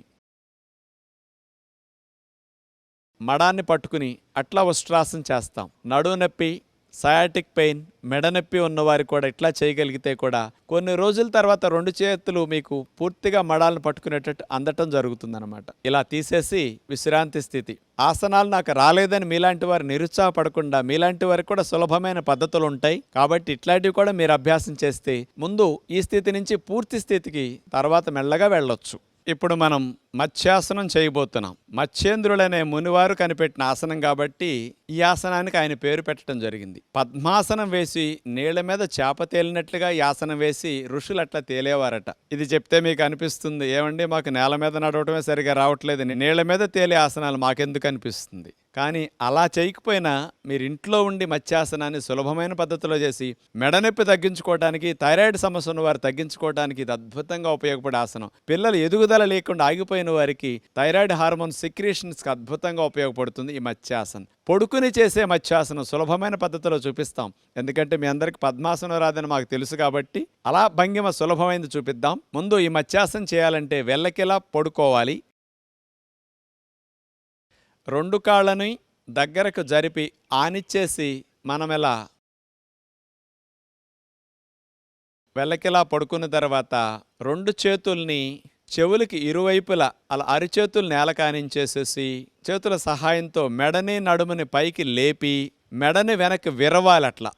మడాన్ని పట్టుకుని అట్లా ఉష్ట్రాసనం చేస్తాం. నడుము నొప్పి, సయాటిక్ పెయిన్, మెడ నొప్పి ఉన్నవారు కూడా ఇట్లా చేయగలిగితే కూడా కొన్ని రోజుల తర్వాత 2 చేతులు మీకు పూర్తిగా మడాలను పట్టుకునేటట్టు అందటం జరుగుతుందన్నమాట. ఇలా తీసేసి విశ్రాంతి స్థితి. ఆసనాలు నాకు రాలేదని మీలాంటి వారు నిరుత్సాహపడకుండా మీలాంటి వారికి కూడా సులభమైన పద్ధతులు ఉంటాయి. కాబట్టి ఇట్లాంటివి కూడా మీరు అభ్యాసం చేస్తే ముందు ఈ స్థితి నుంచి పూర్తి స్థితికి తర్వాత మెల్లగా వెళ్ళొచ్చు. ఇప్పుడు మనం మత్స్యాసనం చేయబోతున్నాం. మత్స్యేంద్రులనే మునివారు కనిపెట్టిన ఆసనం కాబట్టి ఈ ఆసనానికి ఆయన పేరు పెట్టడం జరిగింది. పద్మాసనం వేసి నీళ్ల మీద చేప తేలినట్లుగా ఈ ఆసనం వేసి ఋషులు అట్లా తేలేవారట. ఇది చెప్తే మీకు అనిపిస్తుంది, ఏమండి మాకు నేల మీద నడవటమే సరిగా రావట్లేదు, నీళ్ల మీద తేలే ఆసనాలు మాకెందుకు అనిపిస్తుంది. కానీ అలా చేయకపోయినా మీరు ఇంట్లో ఉండి మత్స్యాసనాన్ని సులభమైన పద్ధతిలో చేసి మెడ నొప్పి తగ్గించుకోవడానికి, థైరాయిడ్ సమస్య ఉన్న వారు తగ్గించుకోవడానికి ఇది అద్భుతంగా ఉపయోగపడే ఆసనం. పిల్లలు ఎదుగుదల లేకుండా ఆగిపోయిన వారికి థైరాయిడ్ హార్మోన్ సెక్రీషన్స్కి అద్భుతంగా ఉపయోగపడుతుంది ఈ మత్స్యాసనం. పొడుకుని చేసే మత్స్యాసనం సులభమైన పద్ధతిలో చూపిస్తాం. ఎందుకంటే మీ అందరికి పద్మాసనం రాదని మాకు తెలుసు కాబట్టి అలా భంగిమ సులభమైనది చూపిద్దాం. ముందు ఈ మత్స్యాసనం చేయాలంటే వెల్లకిలా పడుకోవాలి. 2 కాళ్ళని దగ్గరకు జరిపి ఆనిచ్చేసి మనమెలా వెల్లకిలా పడుకున్న తర్వాత 2 చేతుల్ని చెవులకి ఇరువైపులా అలా అరిచేతులు నేలకానించేసేసి చేతుల సహాయంతో మెడని నడుముని పైకి లేపి మెడని వెనక్కి విరవాలి. అట్లా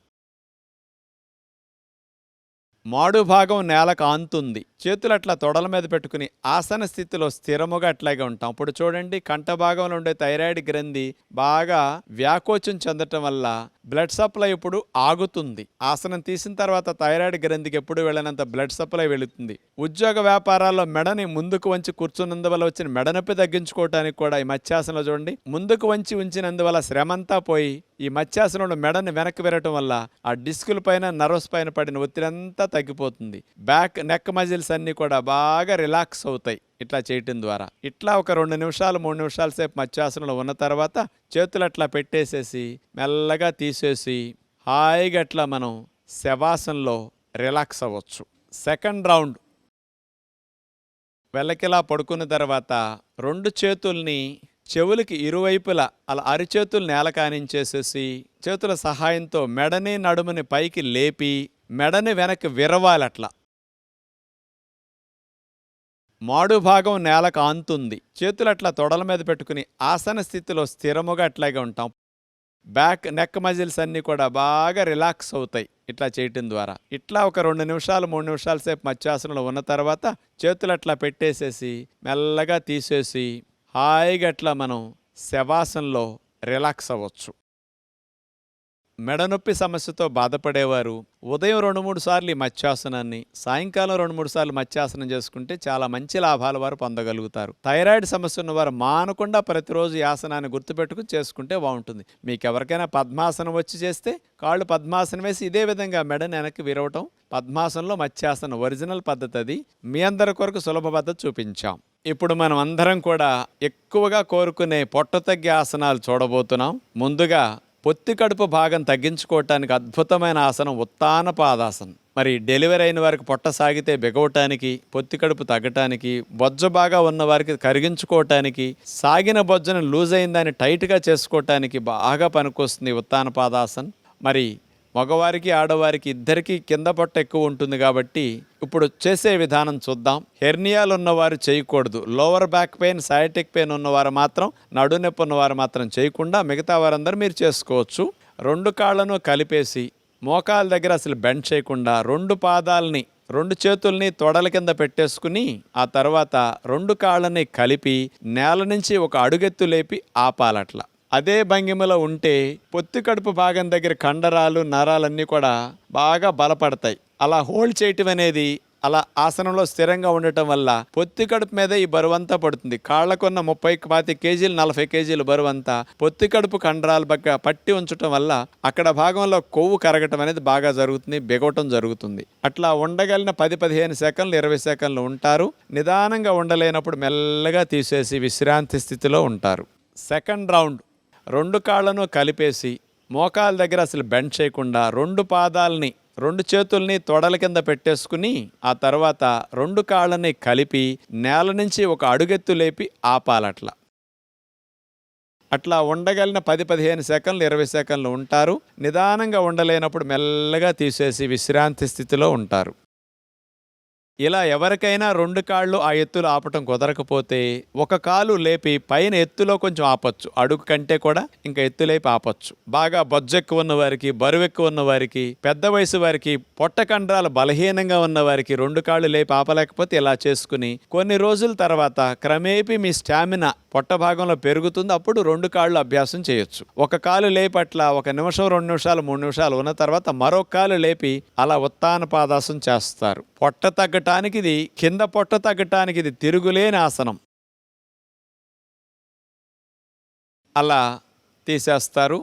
మాడు భాగం నేలకు ఆంతుంది. చేతులు అట్లా తొడల మీద పెట్టుకుని ఆసన స్థితిలో స్థిరముగా అట్లాగే ఉంటాం. అప్పుడు చూడండి, కంఠ భాగంలో ఉండే థైరాయిడ్ గ్రంథి బాగా వ్యాకోచం చెందటం వల్ల బ్లడ్ సప్లై ఇప్పుడు ఆగుతుంది. ఆసనం తీసిన తర్వాత థైరాయిడ్ గ్రంథికి ఎప్పుడు వెళ్ళినంత బ్లడ్ సప్లై వెళుతుంది. ఉద్యోగ వ్యాపారాల్లో మెడని ముందుకు వంచి కూర్చున్నందువల్ల వచ్చిన మెడ నొప్పి తగ్గించుకోవడానికి కూడా ఈ మత్స్యాసనంలో చూడండి, ముందుకు వంచి ఉంచినందువల్ల శ్రమంతా పోయి ఈ మత్స్యాసనంలో మెడని వెనక్కి విరగటం వల్ల ఆ డిస్కుల పైన నర్వస్ పైన పడిన ఒత్తిడంతా తగ్గిపోతుంది. బ్యాక్ నెక్ మజిల్స్ అన్నీ కూడా బాగా రిలాక్స్ అవుతాయి ఇట్లా చేయటం ద్వారా. ఇట్లా ఒక 2 నిమిషాలు 3 నిమిషాల సేపు మత్స్యాసనంలో ఉన్న తర్వాత చేతులు అట్లా పెట్టేసేసి మెల్లగా తీసేసి హాయిగా అట్లా మనం శవాసనంలో రిలాక్స్ అవ్వచ్చు. సెకండ్ రౌండ్ వెల్లకిలా పడుకున్న తర్వాత 2 చేతుల్ని చెవులకి ఇరువైపులా అలా అరిచేతులు నేలకానించేసేసి చేతుల సహాయంతో మెడని నడుముని పైకి లేపి మెడని వెనక్కి విరవాలి. అట్లా మాడు భాగం నేలకు ఆంతుంది. చేతులు అట్లా తొడల మీద పెట్టుకుని ఆసన స్థితిలో స్థిరముగా అట్లాగే ఉంటాం. నెక్ మజిల్స్ అన్నీ కూడా బాగా రిలాక్స్ అవుతాయి ఇట్లా చేయటం ద్వారా. ఇట్లా ఒక 2 నిమిషాలు 3 నిమిషాల సేపు మత్స్యాసనంలో ఉన్న తర్వాత చేతులు అట్లా పెట్టేసేసి మెల్లగా తీసేసి హాయిగా అట్లా మనం శవాసనంలో రిలాక్స్ అవ్వచ్చు. మెడనొప్పి సమస్యతో బాధపడేవారు ఉదయం 2-3 సార్లు ఈ మత్స్యాసనాన్ని, సాయంకాలం 2-3 సార్లు మత్స్యాసనం చేసుకుంటే చాలా మంచి లాభాలు వారు పొందగలుగుతారు. థైరాయిడ్ సమస్య ఉన్నవారు మానకుండా ప్రతిరోజు ఈ ఆసనాన్ని గుర్తుపెట్టుకుని చేసుకుంటే బాగుంటుంది. మీకు ఎవరికైనా పద్మాసనం వచ్చి చేస్తే కాళ్ళు పద్మాసనం వేసి ఇదే విధంగా మెడని వెనక్కి విరవటం. పద్మాసనంలో మత్స్యాసనం ఒరిజినల్ పద్ధతి అది. మీ అందరి కొరకు సులభ పద్ధతి చూపించాం. ఇప్పుడు మనం అందరం కూడా ఎక్కువగా కోరుకునే పొట్ట తగ్గే ఆసనాలు చూడబోతున్నాం. ముందుగా పొత్తి కడుపు భాగం తగ్గించుకోవటానికి అద్భుతమైన ఆసనం ఉత్తాన పాదాసనం. మరి డెలివరీ అయిన వారికి పొట్ట సాగితే బిగవటానికి, పొత్తి కడుపు తగ్గటానికి, బొజ్జ బాగా ఉన్న వారికి కరిగించుకోవటానికి, సాగిన బొజ్జను లూజ్ అయిందని టైట్గా చేసుకోవటానికి బాగా పనికొస్తుంది ఉత్తాన పాదాసన్. మరి మగవారికి ఆడవారికి ఇద్దరికీ కింద పొట్ట ఎక్కువ ఉంటుంది కాబట్టి ఇప్పుడు చేసే విధానం చూద్దాం. హెర్నియాలు ఉన్నవారు చేయకూడదు. Lower back pain, sciatic pain ఉన్నవారు మాత్రం, నడునొప్పి ఉన్నవారు మాత్రం చేయకుండా మిగతా వారందరూ మీరు చేసుకోవచ్చు. 2 కాళ్ళను కలిపేసి మోకాల దగ్గర అసలు బెండ్ చేయకుండా 2 పాదాలని 2 చేతుల్ని తొడల కింద పెట్టేసుకుని ఆ తర్వాత 2 కాళ్ళని కలిపి నేల నుంచి ఒక అడుగెత్తు లేపి ఆపాలట్లా. అదే భంగిమలో ఉంటే పొత్తి కడుపు భాగం దగ్గర కండరాలు నరాలన్నీ కూడా బాగా బలపడతాయి. అలా హోల్డ్ చేయటం అనేది, అలా ఆసనంలో స్థిరంగా ఉండటం వల్ల పొత్తి కడుపు మీద ఈ బరువంతా పడుతుంది. కాళ్ళకున్న 30-25 కేజీలు 40 కేజీలు బరువంతా పొత్తి కడుపు కండరాలు బాగా పట్టి ఉంచటం వల్ల అక్కడ భాగంలో కొవ్వు కరగటం అనేది బాగా జరుగుతుంది, బిగవటం జరుగుతుంది. అట్లా ఉండగలిగిన 10-15 సెకండ్లు 20 సెకండ్లు ఉంటారు. నిదానంగా ఉండలేనప్పుడు మెల్లగా తీసేసి విశ్రాంతి స్థితిలో ఉంటారు. సెకండ్ రౌండ్ 2 కాళ్ళను కలిపేసి మోకాల దగ్గర అసలు బెండ్ చేయకుండా 2 పాదాలని 2 చేతుల్ని తొడల కింద పెట్టేసుకుని ఆ తర్వాత 2 కాళ్ళని కలిపి నేల నుంచి ఒక అడుగెత్తు లేపి ఆపాలట్లా. అట్లా ఉండగలిగిన 10-15 సెకండ్లు 20 సెకండ్లు ఉంటారు. నిదానంగా ఉండలేనప్పుడు మెల్లగా తీసేసి విశ్రాంతి స్థితిలో ఉంటారు. ఇలా ఎవరికైనా 2 కాళ్ళు ఆ ఎత్తులో ఆపటం కుదరకపోతే ఒక కాలు లేపి పైన ఎత్తులో కొంచెం ఆపొచ్చు. అడుగు కంటే కూడా ఇంకా ఎత్తు లేపి ఆపొచ్చు. బాగా బొజ్జెక్కువ ఉన్న వారికి, బరువు ఎక్కువ ఉన్న వారికి, పెద్ద వయసు వారికి, పొట్ట కండరాలు బలహీనంగా ఉన్న వారికి 2 కాళ్ళు లేపి ఆపలేకపోతే ఇలా చేసుకుని కొన్ని రోజుల తర్వాత క్రమేపీ మీ స్టామినా పొట్ట భాగంలో పెరుగుతుంది. అప్పుడు 2 కాళ్ళు అభ్యాసం చేయొచ్చు. ఒక కాలు లేపి అట్లా 1 నిమిషం 2 నిమిషాలు 3 నిమిషాలు ఉన్న తర్వాత మరొక కాలు లేపి అలా ఉత్తాన పాదాసనం చేస్తారు. పొట్ట తగ్గటానికి ఇది, కింద పొట్ట తగ్గటానికి ఇది తిరుగులేని ఆసనం. అలా తీసేస్తారు.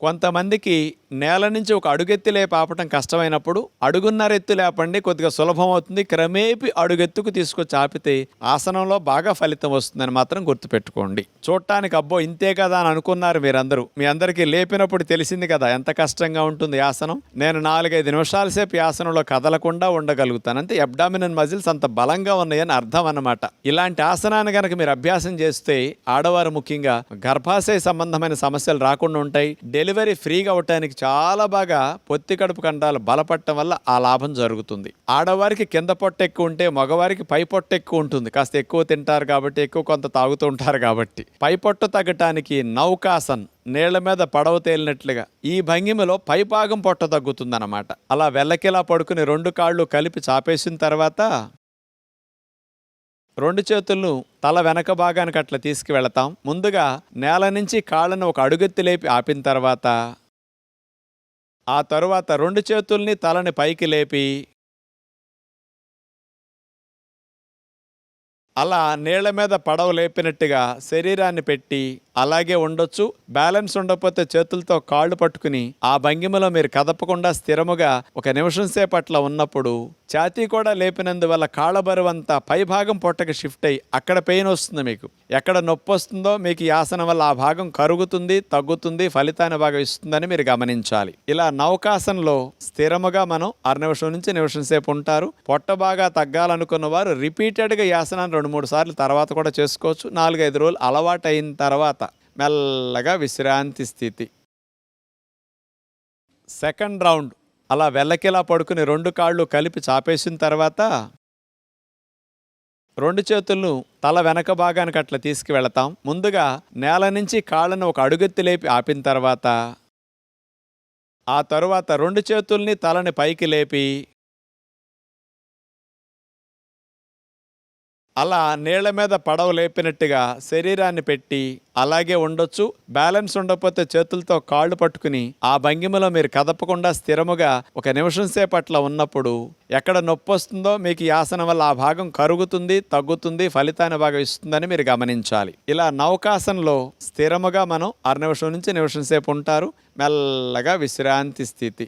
కొంతమందికి నేల నుంచి ఒక అడుగెత్తి లేపి ఆపటం కష్టమైనప్పుడు అడుగున్నర ఎత్తు లేపండి, కొద్దిగా సులభం అవుతుంది. క్రమేపీ అడుగెత్తుకు తీసుకొచ్చి ఆపితే ఆసనంలో బాగా ఫలితం వస్తుందని మాత్రం గుర్తుపెట్టుకోండి. చూడటానికి అబ్బో ఇంతే కదా అని అనుకున్నారు మీరందరూ. మీ అందరికీ లేపినప్పుడు తెలిసింది కదా ఎంత కష్టంగా ఉంటుంది ఆసనం. నేను 4-5 నిమిషాల సేపు ఈ ఆసనంలో కదలకుండా ఉండగలుగుతాను. అంతే, అబ్డామినల్ మజిల్స్ అంత బలంగా ఉన్నాయని అర్థం అన్నమాట. ఇలాంటి ఆసనాన్ని కనుక మీరు అభ్యాసం చేస్తే ఆడవారు ముఖ్యంగా గర్భాశయ సంబంధమైన సమస్యలు రాకుండా ఉంటాయి. డెలివరీ ఫ్రీగా అవటానికి చాలా బాగా పొత్తి కడుపు కండరాలు బలపడటం వల్ల ఆ లాభం జరుగుతుంది. ఆడవారికి కింద పొట్ట ఎక్కువ ఉంటే మగవారికి పై పొట్ట ఎక్కువ ఉంటుంది. కాస్త ఎక్కువ తింటారు కాబట్టి, ఎక్కువ కొంత తాగుతూ ఉంటారు కాబట్టి. పై పొట్ట తగ్గటానికి నౌకాసన్, నీళ్ల మీద పడవ తేలినట్లుగా ఈ భంగిమలో పైభాగం పొట్ట తగ్గుతుందన్నమాట. అలా వెల్లకిలా పడుకుని 2 కాళ్ళు కలిపి చాపేసిన తర్వాత 2 చేతులను తల వెనక భాగానికి అట్లా తీసుకువెళతాం. ముందుగా నేల నుంచి కాళ్ళను ఒక అడుగెత్తి లేపి ఆపిన తర్వాత ఆ తరువాత 2 చేతుల్ని తలని పైకి లేపి అలా నీళ్ల మీద పడవ లేపినట్టుగా శరీరాన్ని పెట్టి అలాగే ఉండొచ్చు. బ్యాలెన్స్ ఉండకపోతే చేతులతో కాళ్ళు పట్టుకుని ఆ భంగిమలో మీరు కదపకుండా స్థిరముగా 1 నిమిషం సేపు అట్లా ఉన్నప్పుడు ఛాతీ కూడా లేపినందువల్ల కాళ్ళ బరువు అంతా పైభాగం పొట్టకి షిఫ్ట్ అయ్యి అక్కడ పెయిన్ వస్తుంది. మీకు ఎక్కడ నొప్పి వస్తుందో మీకు ఈ ఆసనం వల్ల ఆ భాగం కరుగుతుంది, తగ్గుతుంది, ఫలితాన్ని బాగా ఇస్తుందని మీరు గమనించాలి. ఇలా నౌకాసనంలో స్థిరముగా మనం 6 నిమిషం నుంచి నిమిషం సేపు ఉంటారు. పొట్ట బాగా తగ్గాలనుకున్న వారు రిపీటెడ్గా ఈ ఆసనాన్ని 2-3 సార్లు తర్వాత కూడా చేసుకోవచ్చు. 4-5 రోజులు అలవాటు అయిన తర్వాత మెల్లగా విశ్రాంతి స్థితి. సెకండ్ రౌండ్ అలా వెల్లకిలా పడుకుని 2 కాళ్ళు కలిపి చాపేసిన తర్వాత రెండు చేతులను తల వెనక భాగానికి అట్లా తీసుకువెళతాం. ముందుగా నేల నుంచి కాళ్ళను ఒక అడుగెత్తి లేపి ఆపిన తర్వాత ఆ తరువాత రెండు చేతుల్ని తలని పైకి లేపి అలా నీళ్ల మీద పడవ లేపినట్టుగా శరీరాన్ని పెట్టి అలాగే ఉండొచ్చు. బ్యాలెన్స్ ఉండకపోతే చేతులతో కాళ్ళు పట్టుకుని ఆ భంగిమలో మీరు కదపకుండా స్థిరముగా 1 నిమిషం సేపు అట్లా ఉన్నప్పుడు ఎక్కడ నొప్పి వస్తుందో మీకు ఈ ఆసనం వల్ల ఆ భాగం కరుగుతుంది, తగ్గుతుంది, ఫలితాన్ని బాగా ఇస్తుందని మీరు గమనించాలి. ఇలా నౌకాసనంలో స్థిరముగా మనం 6 నిమిషం నుంచి నిమిషం సేపు ఉంటారు. మెల్లగా విశ్రాంతి స్థితి.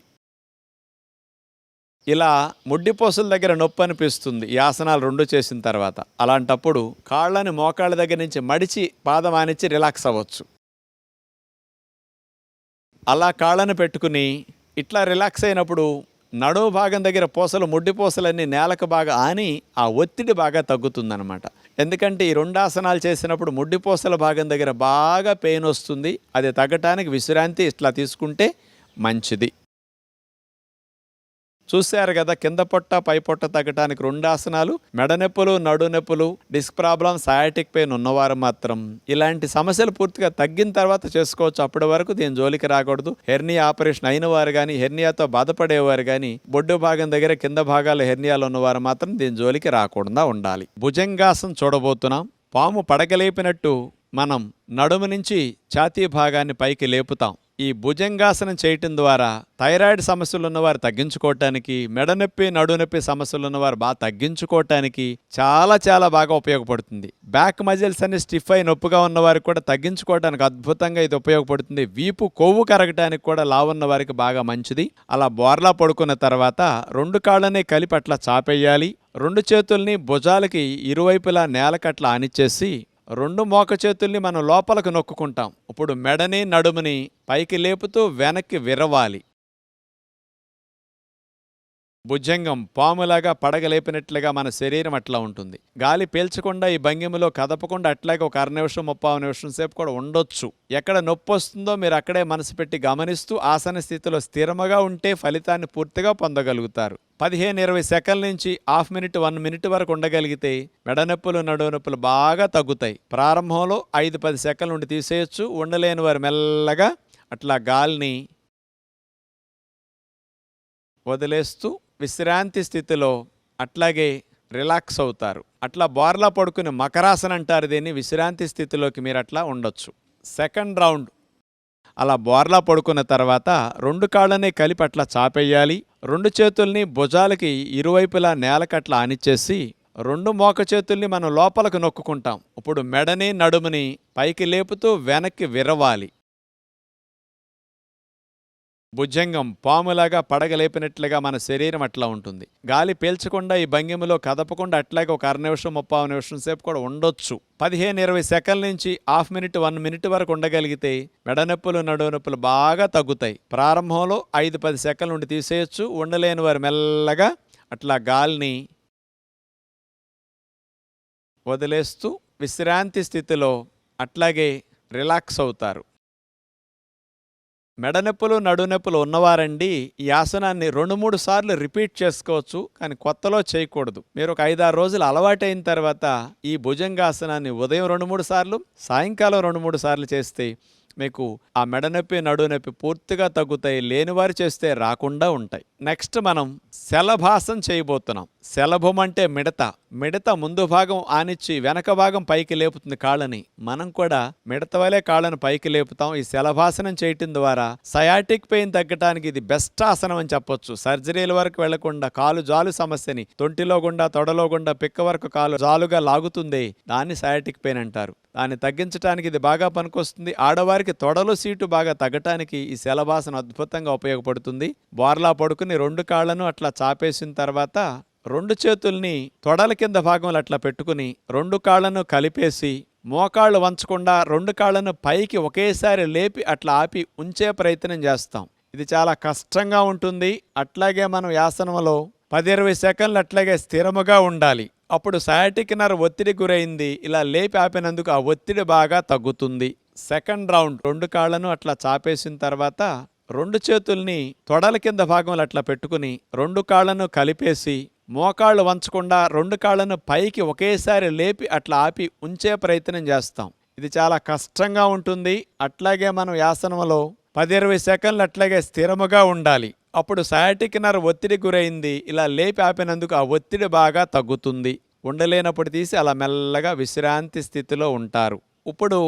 ఇలా ముడ్డిపోసల దగ్గర నొప్పి అనిపిస్తుంది ఈ ఆసనాలు 2 చేసిన తర్వాత. అలాంటప్పుడు కాళ్ళని మోకాళ్ళ దగ్గర నుంచి మడిచి పాదం ఆనిచ్చి రిలాక్స్ అవ్వచ్చు. అలా కాళ్ళని పెట్టుకుని ఇట్లా రిలాక్స్ అయినప్పుడు నడుము భాగం దగ్గర పూసలు ముడ్డిపోసలన్నీ నేలకు బాగా ఆని ఆ ఒత్తిడి బాగా తగ్గుతుందన్నమాట. ఎందుకంటే ఈ 2 ఆసనాలు చేసినప్పుడు ముడ్డిపోసల భాగం దగ్గర బాగా పెయిన్ వస్తుంది. అది తగ్గటానికి విశ్రాంతి ఇట్లా తీసుకుంటే మంచిది. చూశారు కదా, కింద పొట్ట పై పొట్ట తగ్గటానికి 2 ఆసనాలు. మెడ నొప్పులు, నడు నొప్పులు, డిస్క్ ప్రాబ్లం, సయాటిక్ పెయిన్ ఉన్నవారు మాత్రం ఇలాంటి సమస్యలు పూర్తిగా తగ్గిన తర్వాత చేసుకోవచ్చు. అప్పటి వరకు దీని జోలికి రాకూడదు. హెర్నియా ఆపరేషన్ అయిన వారు కానీ, హెర్నియాతో బాధపడేవారు కానీ, బొడ్డు భాగం దగ్గర కింద భాగాలు హెర్నియాలు ఉన్నవారు మాత్రం దీని జోలికి రాకుండా ఉండాలి. భుజంగాసనం చూడబోతున్నాం. పాము పడగలేపినట్టు మనం నడుము నుంచి ఛాతీ భాగాన్ని పైకి లేపుతాం. ఈ భుజంగాసనం చేయటం ద్వారా థైరాయిడ్ సమస్యలు ఉన్నవారు తగ్గించుకోవటానికి, మెడనొప్పి, నడునొప్పి సమస్యలు ఉన్నవారు బాగా తగ్గించుకోవటానికి చాలా బాగా ఉపయోగపడుతుంది. బ్యాక్ మజిల్స్ అన్ని స్టిఫ్ అయి నొప్పిగా ఉన్నవారికి కూడా తగ్గించుకోవడానికి అద్భుతంగా ఇది ఉపయోగపడుతుంది. వీపు కొవ్వు కరగటానికి కూడా లావున్న వారికి బాగా మంచిది. అలా బోర్లా పడుకున్న తర్వాత 2 కాళ్ళని కలిపి అట్లా చాపేయాలి. 2 చేతుల్ని భుజాలకి ఇరువైపులా నేలకట్లా ఆనిచ్చేసి 2 మోక చేతుల్ని మనం లోపలకు నొక్కుంటాం. ఇప్పుడు మెడని నడుముని పైకి లేపుతూ వెనక్కి విరవాలి. భుజంగం పాములాగా పడగలేపినట్లుగా మన శరీరం అట్లా ఉంటుంది. గాలి పీల్చకుండా ఈ భంగిమలో కదపకుండా అట్లాగే ఒక 1/2 నిమిషం 30 నిమిషం సేపు కూడా ఉండొచ్చు. ఎక్కడ నొప్పి వస్తుందో మీరు అక్కడే మనసు పెట్టి గమనిస్తూ ఆసన స్థితిలో స్థిరముగా ఉంటే ఫలితాన్ని పూర్తిగా పొందగలుగుతారు. 15-20 సెకండ్ల నుంచి హాఫ్ మినిట్ 1 మినిట్ వరకు ఉండగలిగితే మెడనొప్పులు, నడువు నొప్పులు బాగా తగ్గుతాయి. ప్రారంభంలో 5-10 సెకండ్ల నుండి తీసేయచ్చు. ఉండలేని వారు మెల్లగా అట్లా గాలిని వదిలేస్తూ విశ్రాంతి స్థితిలో అట్లాగే రిలాక్స్ అవుతారు. అట్లా బోర్లా పడుకుని మకరాసన అంటారు దీన్ని. విశ్రాంతి స్థితిలోకి మీరు అట్లా ఉండొచ్చు. సెకండ్ రౌండ్ అలా బోర్లా పడుకున్న తర్వాత 2 కాళ్ళని కలిపి అట్లా చాపేయాలి. 2 చేతుల్ని భుజాలకి ఇరువైపులా నేలకట్లా ఆనిచ్చేసి 2 మోక చేతుల్ని మనం లోపలకు నొక్కుంటాం. ఇప్పుడు మెడని నడుముని పైకి లేపుతూ వెనక్కి విరవాలి. భుజంగం పాములాగా పడగలేపినట్లుగా మన శరీరం అట్లా ఉంటుంది. గాలి పీల్చకుండా ఈ భంగిమలో కదపకుండా అట్లాగే ఒక 1/2 నిమిషం 30 నిమిషం సేపు కూడా ఉండొచ్చు. 15-20 సెకండ్ల నుంచి హాఫ్ మినిట్ 1 మినిట్ వరకు ఉండగలిగితే మెడనొప్పులు, నడువు నొప్పులు బాగా తగ్గుతాయి. ప్రారంభంలో 5-10 సెకండ్ల నుండి తీసేయచ్చు. ఉండలేని వారు మెల్లగా అట్లా గాలిని వదిలేస్తూ విశ్రాంతి స్థితిలో అట్లాగే రిలాక్స్ అవుతారు. మెడనొప్పులు, నడునొప్పులు ఉన్నవారండి ఈ ఆసనాన్ని 2-3 సార్లు రిపీట్ చేసుకోవచ్చు. కానీ కొత్తలో చేయకూడదు. మీరు ఒక 5-6 రోజులు అలవాటైన తర్వాత ఈ భుజంగాసనాన్ని ఉదయం 2-3 సార్లు, సాయంకాలం 2-3 సార్లు చేస్తే మీకు ఆ మెడనొప్పి, నడునొప్పి పూర్తిగా తగ్గుతాయి. లేనివారు చేస్తే రాకుండా ఉంటాయి. నెక్స్ట్ మనం శలభాసనం చేయబోతున్నాం. శలభం అంటే మిడత ముందు భాగం ఆనిచ్చి వెనక భాగం పైకి లేపుతుంది కాళ్ళని. మనం కూడా మిడత వలె కాళ్ళను పైకి లేపుతాం. ఈ శలభాసనం చేయటం ద్వారా సయాటిక్ పెయిన్ తగ్గటానికి ఇది బెస్ట్ ఆసనం అని చెప్పొచ్చు. సర్జరీల వరకు వెళ్లకుండా కాలు జాలు సమస్యని తొంటిలో గుండా, తొడలో గుండా, పిక్క వరకు కాలు జాలుగా లాగుతుంది. దాన్ని సయాటిక్ పెయిన్ అంటారు. దాన్ని తగ్గించడానికి ఇది బాగా పనికొస్తుంది. ఆడవారికి తొడలు సీటు బాగా తగ్గటానికి ఈ శలభాసనం అద్భుతంగా ఉపయోగపడుతుంది. బోర్లా పడుకుని 2 కాళ్ళను అట్లా చాపేసిన తర్వాత 2 చేతుల్ని తొడల కింద భాగంలో అట్లా పెట్టుకుని 2 కాళ్ళను కలిపేసి మోకాళ్ళు వంచకుండా 2 కాళ్ళను పైకి ఒకేసారి లేపి అట్లా ఆపి ఉంచే ప్రయత్నం చేస్తాం. ఇది చాలా కష్టంగా ఉంటుంది. అట్లాగే మనం ఆసనంలో 10-20 సెకండ్లు అట్లాగే స్థిరముగా ఉండాలి. అప్పుడు సయాటిక్ నర్వ్ ఒత్తిడి గురైంది. ఇలా లేపి ఆపినందుకు ఆ ఒత్తిడి బాగా తగ్గుతుంది. సెకండ్ రౌండ్ 2 కాళ్ళను అట్లా చాపేసిన తర్వాత 2 చేతుల్ని తొడల కింద భాగంలో అట్లా పెట్టుకుని 2 కాళ్ళను కలిపేసి మోకాళ్ళు వంచకుండా 2 కాళ్ళను పైకి ఒకేసారి లేపి అట్లా ఆపి ఉంచే ప్రయత్నం చేస్తాం. ఇది చాలా కష్టంగా ఉంటుంది. అట్లాగే మనం ఈ ఆసనంలో 10-20 సెకండ్లు అట్లాగే స్థిరముగా ఉండాలి. అప్పుడు సయాటిక్ నర్వ్ ఒత్తిడి గురైంది. ఇలా లేపి ఆపినందుకు ఆ ఒత్తిడి బాగా తగ్గుతుంది. ఉండలేనప్పుడు తీసి అలా మెల్లగా విశ్రాంతి స్థితిలో ఉంటారు. ఇప్పుడు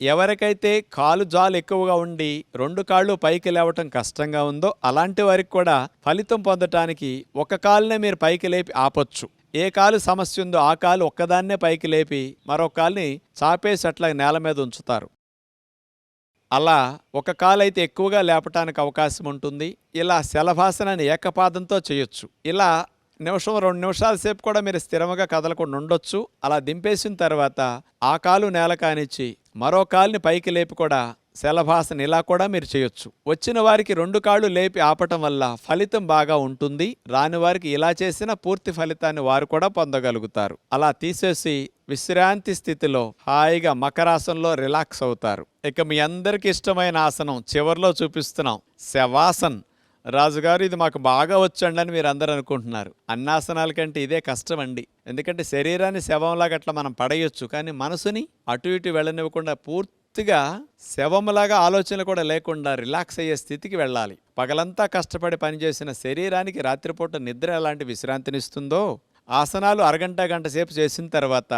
ఎవరికైతే కాలు జాలు ఎక్కువగా ఉండి 2 కాళ్ళు పైకి లేవటం కష్టంగా ఉందో అలాంటి వారికి కూడా ఫలితం పొందటానికి ఒక కాలునే మీరు పైకి లేపి ఆపొచ్చు. ఏ కాలు సమస్య ఉందో ఆ కాలు ఒక్కదాన్నే పైకి లేపి మరో కాలుని చాపేసి అట్లా నేల మీద ఉంచుతారు. అలా ఒక కాలు అయితే ఎక్కువగా లేపటానికి అవకాశం ఉంటుంది. ఇలా శలభాసనాన్ని ఏకపాదంతో చేయొచ్చు. ఇలా నిమిషం 2 నిమిషాల సేపు కూడా మీరు స్థిరంగా కదలకుండా ఉండొచ్చు. అలా దింపేసిన తర్వాత ఆ కాలు నేల కానిచ్చి మరో కాలుని పైకి లేపి కూడా శలభాసన ఇలా కూడా మీరు చేయొచ్చు. వచ్చిన వారికి 2 కాళ్ళు లేపి ఆపటం వల్ల ఫలితం బాగా ఉంటుంది. రాని వారికి ఇలా చేసిన పూర్తి ఫలితాన్ని వారు కూడా పొందగలుగుతారు. అలా తీసేసి విశ్రాంతి స్థితిలో హాయిగా మకరాసనంలో రిలాక్స్ అవుతారు. ఇక మీ అందరికీ ఇష్టమైన ఆసనం చివర్లో చూపిస్తున్నాం, శవాసన్. రాజుగారు ఇది మాకు బాగా వచ్చండి అని మీరు అందరూ అనుకుంటున్నారు. అన్ని ఆసనాల కంటే ఇదే కష్టం అండి. ఎందుకంటే శరీరాన్ని శవంలాగా అట్లా మనం పడేయొచ్చు, కానీ మనసుని అటు ఇటు వెళ్ళనివ్వకుండా పూర్తిగా శవంలాగా ఆలోచనలు కూడా లేకుండా రిలాక్స్ అయ్యే స్థితికి వెళ్ళాలి. పగలంతా కష్టపడి పనిచేసిన శరీరానికి రాత్రిపూట నిద్ర ఎలాంటి విశ్రాంతినిస్తుందో ఆసనాలు అరగంట గంట సేపు చేసిన తర్వాత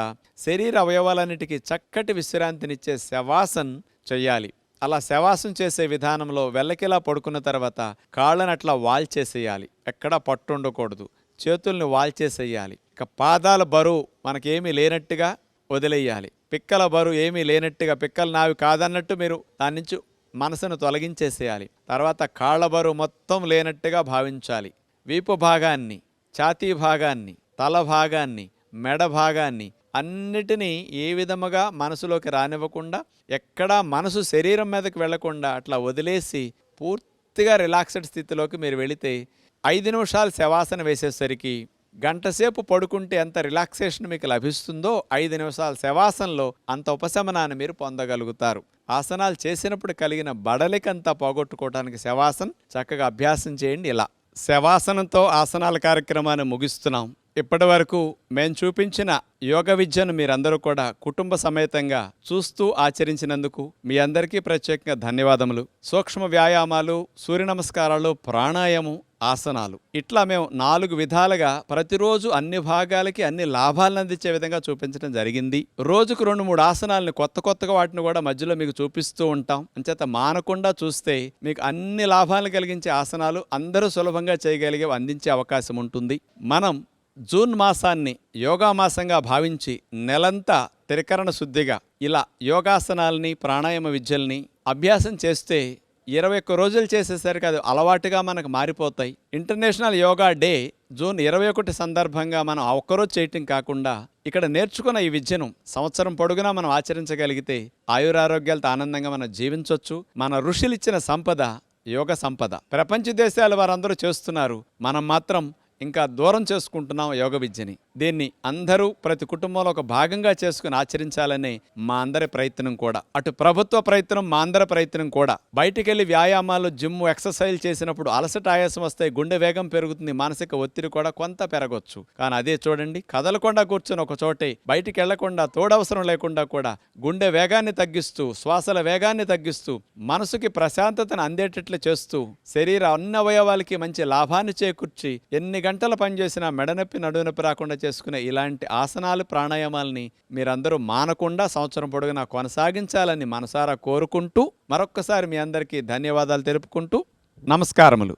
శరీర అవయవాలన్నిటికీ చక్కటి విశ్రాంతినిచ్చే శవాసన్ చెయ్యాలి. అలా శవాసం చేసే విధానంలో వెల్లకిలా పడుకున్న తర్వాత కాళ్ళని అట్లా వాల్చేసేయాలి. ఎక్కడా పట్టు ఉండకూడదు. చేతుల్ని వాల్చేసేయాలి. ఇక పాదాల బరువు మనకేమీ లేనట్టుగా వదిలేయాలి. పిక్కల బరువు ఏమీ లేనట్టుగా, పిక్కలు నావి కాదన్నట్టు మీరు దాని నుంచి మనసును తొలగించేసేయాలి. తర్వాత కాళ్ళ బరువు మొత్తం లేనట్టుగా భావించాలి. వీపు భాగాన్ని, ఛాతీ భాగాన్ని, తల భాగాన్ని, మెడ భాగాన్ని అన్నిటినీ ఏ విధముగా మనసులోకి రానివ్వకుండా, ఎక్కడా మనసు శరీరం మీదకి వెళ్లకుండా అట్లా వదిలేసి పూర్తిగా రిలాక్స్డ్ స్థితిలోకి మీరు వెళితే 5 నిమిషాలు శవాసన వేసేసరికి గంటసేపు పడుకుంటే ఎంత రిలాక్సేషన్ మీకు లభిస్తుందో 5 నిమిషాల శవాసనలో అంత ఉపశమనాన్ని మీరు పొందగలుగుతారు. ఆసనాలు చేసినప్పుడు కలిగిన బడలికంతా పోగొట్టుకోవడానికి శవాసన చక్కగా అభ్యాసం చేయండి. ఇలా శవాసనంతో ఆసనాల కార్యక్రమాన్ని ముగిస్తున్నాం. ఇప్పటి వరకు మేము చూపించిన యోగ విద్యను మీరందరూ కూడా కుటుంబ సమేతంగా చూస్తూ ఆచరించినందుకు మీ అందరికీ ప్రత్యేకంగా ధన్యవాదములు. సూక్ష్మ వ్యాయామాలు, సూర్య నమస్కారాలు, ప్రాణాయామం, ఆసనాలు ఇట్లా మేము 4 విధాలుగా ప్రతిరోజు అన్ని భాగాలకి అన్ని లాభాలను అందించే విధంగా చూపించడం జరిగింది. రోజుకు 2-3 ఆసనాలను కొత్తగా వాటిని కూడా మధ్యలో మీకు చూపిస్తూ ఉంటాం. అంచేత మానకుండా చూస్తే మీకు అన్ని లాభాలను కలిగించే ఆసనాలు అందరూ సులభంగా చేయగలిగే అందించే అవకాశం ఉంటుంది. మనం జూన్ మాసాన్ని యోగా మాసంగా భావించి నెలంతా త్రికరణ శుద్ధిగా ఇలా యోగాసనాలని, ప్రాణాయామ విద్యల్ని అభ్యాసం చేస్తే 21 రోజులు చేసేసరికి అది అలవాటుగా మనకు మారిపోతాయి. ఇంటర్నేషనల్ యోగా డే జూన్ 21 సందర్భంగా మనం ఆ ఒక్కరోజు చేయటం కాకుండా ఇక్కడ నేర్చుకున్న ఈ విద్యను సంవత్సరం పొడుగునా మనం ఆచరించగలిగితే ఆయురారోగ్యాలతో ఆనందంగా మనం జీవించవచ్చు. మన ఋషులు ఇచ్చిన సంపద యోగ సంపద. ప్రపంచ దేశాల వారందరూ చేస్తున్నారు, మనం మాత్రం ఇంకా దూరం చేసుకుంటున్నాం యోగ విద్యని. దీన్ని అందరూ ప్రతి కుటుంబంలో ఒక భాగంగా చేసుకుని ఆచరించాలనే మా అందరి ప్రయత్నం కూడా. అటు ప్రభుత్వ ప్రయత్నం, మా అందరి ప్రయత్నం కూడా. బయటికెళ్ళి వ్యాయామాలు, జిమ్, ఎక్సర్సైజ్ చేసినప్పుడు అలసట, ఆయాసం వస్తాయి, గుండె వేగం పెరుగుతుంది, మానసిక ఒత్తిడి కూడా కొంత పెరగొచ్చు. కానీ అదే చూడండి, కదలకుండా కూర్చొని ఒక చోటే బయటికి వెళ్లకుండా, తోడవసరం లేకుండా కూడా గుండె వేగాన్ని తగ్గిస్తూ, శ్వాసల వేగాన్ని తగ్గిస్తూ, మనసుకి ప్రశాంతతను అందేటట్లు చేస్తూ, శరీర అన్ని అవయవాలకి మంచి లాభాన్ని చేకూర్చి ఎన్ని గంటలు పనిచేసినా మెడనొప్పి, నడునొప్పి రాకుండా చేసుకునే ఇలాంటి ఆసనాలు, ప్రాణాయామాలని మీరందరూ మానకుండా సంవత్సరం పొడుగునా కొనసాగించాలని మనసారా కోరుకుంటూ మరొక్కసారి మీ అందరికీ ధన్యవాదాలు తెలుపుకుంటూ నమస్కారములు.